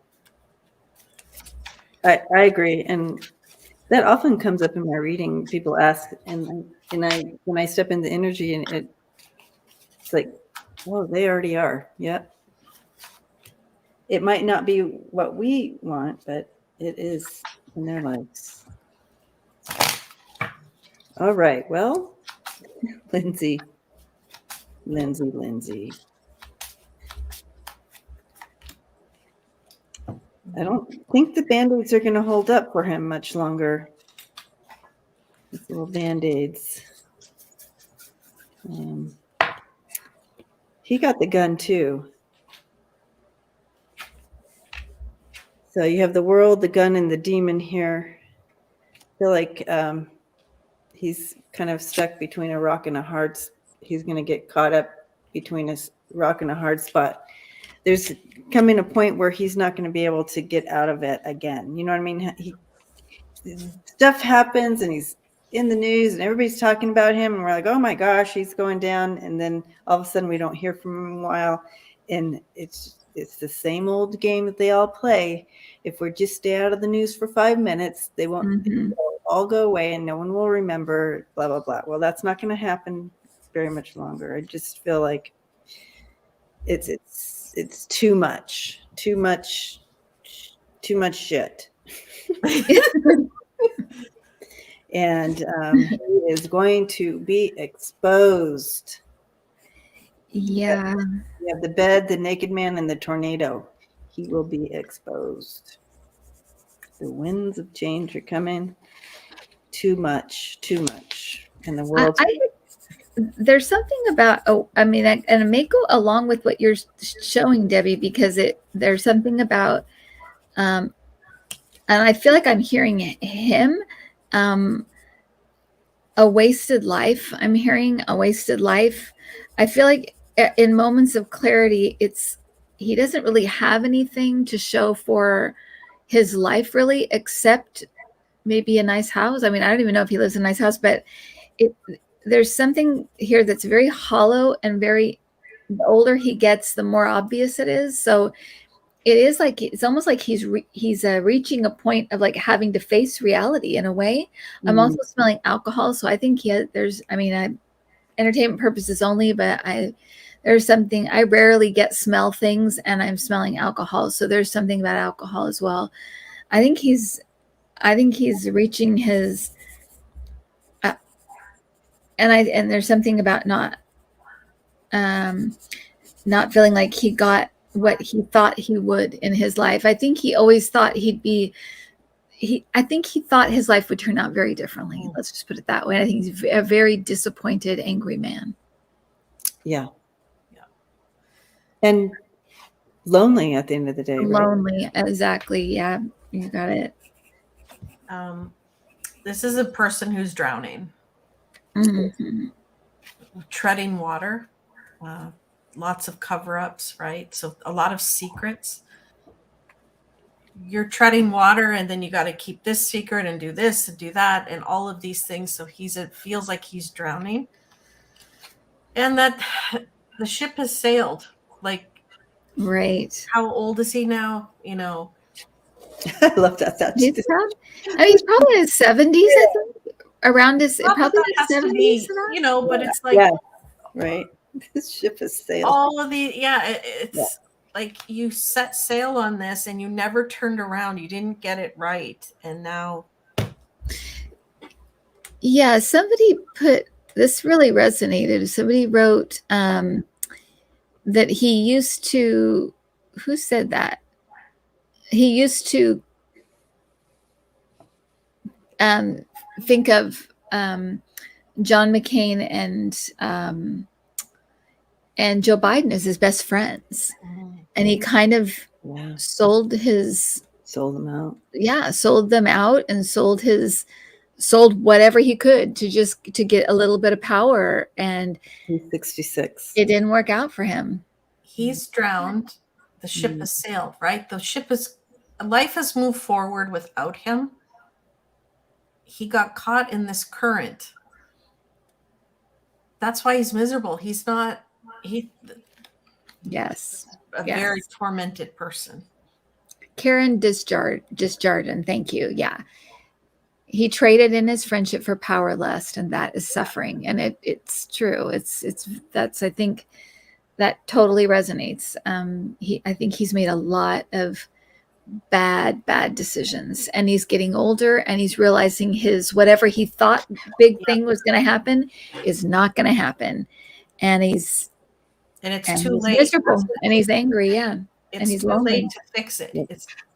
Speaker 1: I agree. And that often comes up in my reading. People ask, and when I step into energy, and it's like, well, they already are. Yep. It might not be what we want, but it is in their lives. All right. Well, Lindsey. I don't think the Band-Aids are going to hold up for him much longer. These little Band-Aids. He got the gun too. So you have the world, the gun, and the demon here. I feel like he's kind of stuck between a rock and a hard he's going to get caught up between a rock and a hard spot. There's coming a point where he's not going to be able to get out of it again. You know what I mean? Stuff happens and he's in the news and everybody's talking about him and we're like, oh my gosh, he's going down. And then all of a sudden we don't hear from him in a while. And it's the same old game that they all play. If we just stay out of the news for 5 minutes, they won't they'll all go away and no one will remember, blah, blah, blah. Well, that's not going to happen very much longer. I just feel like it's too much shit. And he is going to be exposed.
Speaker 3: Yeah.
Speaker 1: We have the bed, the naked man, and the tornado. He will be exposed. The winds of change are coming. Too much. And the world.
Speaker 3: There's something about, and it may go along with what you're showing, Debbie, because there's something about, and I feel like I'm hearing him, a wasted life. I'm hearing a wasted life. I feel like in moments of clarity, he doesn't really have anything to show for his life really, except maybe a nice house. I mean, I don't even know if he lives in a nice house, but there's something here that's very hollow and the older he gets, the more obvious it is. So it is like, it's almost like he's reaching a point of like having to face reality in a way. I'm also smelling alcohol. So I think entertainment purposes only, but there's something, I rarely smell things and I'm smelling alcohol. So there's something about alcohol as well. I think he's reaching his, and there's something about not feeling like he got what he thought he would in his life. I think he always thought I think he thought his life would turn out very differently. Let's just put it that way. I think he's a very disappointed, angry man.
Speaker 1: Yeah. And lonely at the end of the day.
Speaker 3: Lonely. Right? Exactly. Yeah. You got it.
Speaker 2: This is a person who's drowning.
Speaker 3: Mm-hmm.
Speaker 2: Treading water. Lots of cover-ups, right? So a lot of secrets. You're treading water and then you got to keep this secret and do this and do that and all of these things. So it feels like he's drowning. And that the ship has sailed. Like,
Speaker 3: right.
Speaker 2: How old is he now? You know.
Speaker 1: I love that.
Speaker 3: He's probably in his 70s, I think. Around his, probably his 70s.
Speaker 2: But it's like.
Speaker 1: Yeah, right. This ship has sailed.
Speaker 2: All of it's like you set sail on this and you never turned around. You didn't get it right. And now.
Speaker 3: Yeah, somebody this really resonated. Somebody wrote that he used to, who said that? He used to think of John McCain and Joe Biden as his best friends. And he kind of sold them out. Yeah, sold them out and sold whatever he could to get a little bit of power. And
Speaker 1: he's 66.
Speaker 3: It didn't work out for him.
Speaker 2: He's drowned. The ship has sailed, right? Life has moved forward without him. He got caught in this current. That's why he's miserable. He's not,
Speaker 3: yes.
Speaker 2: Very tormented person.
Speaker 3: Karen Disjardin, thank you. Yeah. He traded in his friendship for power lust, and that is suffering. And it's true. I think that totally resonates. I think he's made a lot of bad decisions, and he's getting older and he's realizing whatever he thought big thing was going to happen is not going to happen. And it's too late. Miserable, and he's angry. Yeah.
Speaker 2: It's
Speaker 3: and he's
Speaker 2: too
Speaker 3: lonely.
Speaker 2: late to fix it.
Speaker 1: Yep.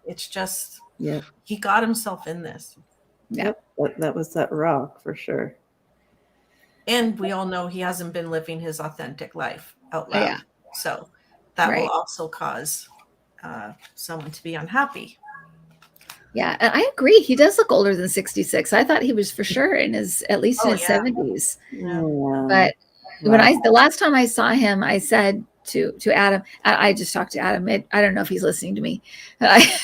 Speaker 2: It's just,
Speaker 1: yeah.
Speaker 2: He got himself in this.
Speaker 3: Yep.
Speaker 1: That was that rock for sure.
Speaker 2: And we all know he hasn't been living his authentic life out loud.
Speaker 3: Yeah.
Speaker 2: So that will also cause someone to be unhappy.
Speaker 3: Yeah, and I agree. He does look older than 66. I thought he was for sure at least in his 70s.
Speaker 2: Yeah.
Speaker 3: But The last time I saw him, I said to Adam, I just talked to Adam. I don't know if he's listening to me. Adam,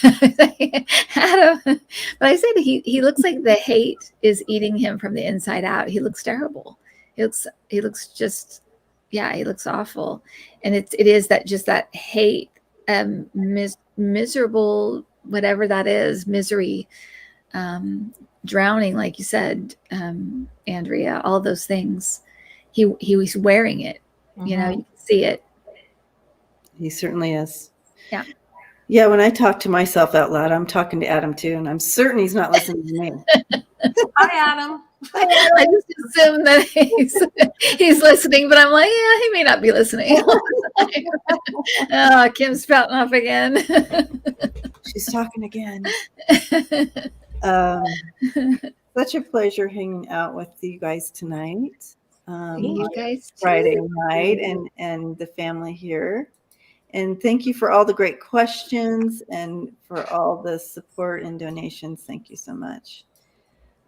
Speaker 3: but I said he looks like the hate is eating him from the inside out. He looks terrible. He looks just, yeah, he looks awful. And it is that hate, miserable, whatever that is, misery, drowning, like you said, Andrea, all those things. He was wearing it. You know, you can see it.
Speaker 1: He certainly is.
Speaker 3: Yeah.
Speaker 1: Yeah, when I talk to myself out loud, I'm talking to Adam too, and I'm certain he's not listening to me.
Speaker 2: Hi, Adam.
Speaker 3: I just assume that he's listening, but I'm like, yeah, he may not be listening. Oh, Kim's spouting off again.
Speaker 1: She's talking again. Such a pleasure hanging out with you guys tonight.
Speaker 3: You guys
Speaker 1: Friday night and the family here. And thank you for all the great questions and for all the support and donations. Thank you so much.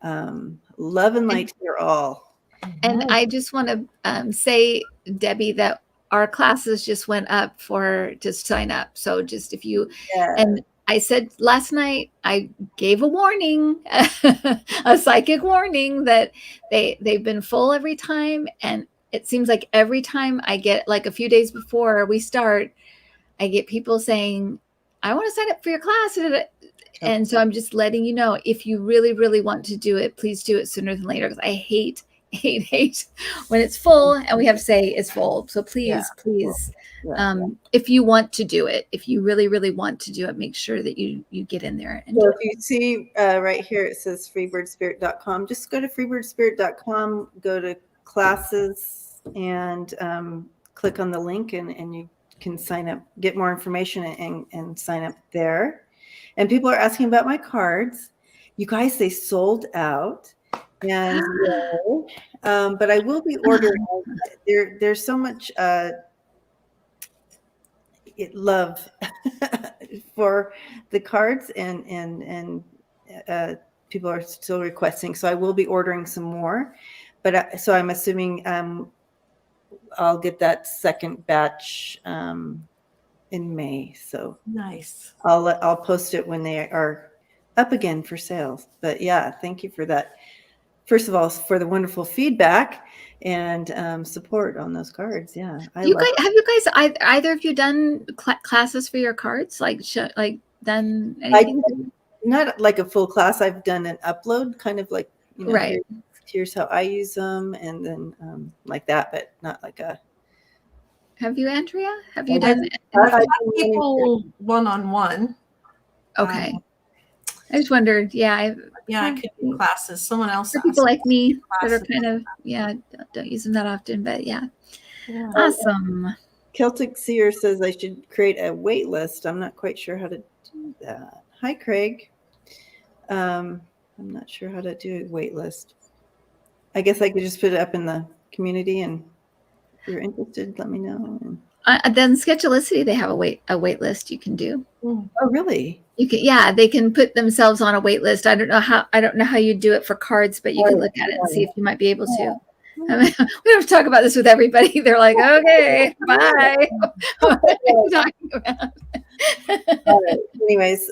Speaker 1: Love and light to you all.
Speaker 3: And I just want to say, Debbie, that our classes just went up to sign up. So just if you, and I said last night, I gave a warning, a psychic warning that they've been full every time. And it seems like every time I get, like a few days before we start, I get people saying, I want to sign up for your class. And so I'm just letting you know, if you really, really want to do it, please do it sooner than later. Because I hate when it's full and we have to say it's full. So please, if you want to do it, if you really, really want to do it, make sure that you get in there. And
Speaker 1: so if you see right here, it says freebirdspirit.com. Just go to freebirdspirit.com, go to classes, and click on the link, and you can sign up, get more information, and sign up there. And people are asking about my cards. You guys, they sold out. And but I will be ordering. There's so much love for the cards, and people are still requesting. So I will be ordering some more. But so I'm assuming I'll get that second batch in May. So
Speaker 2: nice.
Speaker 1: I'll post it when they are up again for sales. But yeah, thank you for that. First of all, for the wonderful feedback and support on those cards. Yeah,
Speaker 3: have you guys either of you done classes for your cards? Like done anything?
Speaker 1: Not like a full class. I've done an upload, kind of like, you know,
Speaker 3: right.
Speaker 1: Here's how I use them, and then like that, but not like a.
Speaker 3: Have you, Andrea? Have you done?
Speaker 2: I've people one-on-one.
Speaker 3: Okay. I just wondered. Yeah.
Speaker 2: I could do classes. Someone else.
Speaker 3: For people like me that are kind of, don't use them that often, but yeah. Awesome.
Speaker 1: Celtic Seer says I should create a wait list. I'm not quite sure how to do that. Hi, Craig. I'm not sure how to do a wait list. I guess I could just put it up in the community, and if you're interested, let me know.
Speaker 3: Then Sketchulicity, they have a wait list you can do.
Speaker 1: Oh, really?
Speaker 3: You can, they can put themselves on a wait list. I don't know how you do it for cards, but you can look at it and see if you might be able to. I mean, we don't have to talk about this with everybody. They're like, okay, bye. What are you talking about?
Speaker 1: All right. Anyways,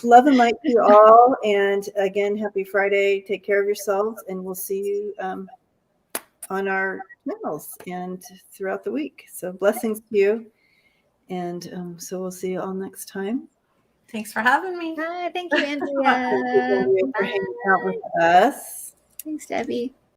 Speaker 1: love and light to you all. And again, happy Friday. Take care of yourselves, and we'll see you on our channels and throughout the week. So blessings to you. And so we'll see you all next time.
Speaker 2: Thanks for having me.
Speaker 3: Hi, thank you, Andrea.
Speaker 1: For hanging out with us.
Speaker 3: Thanks, Debbie.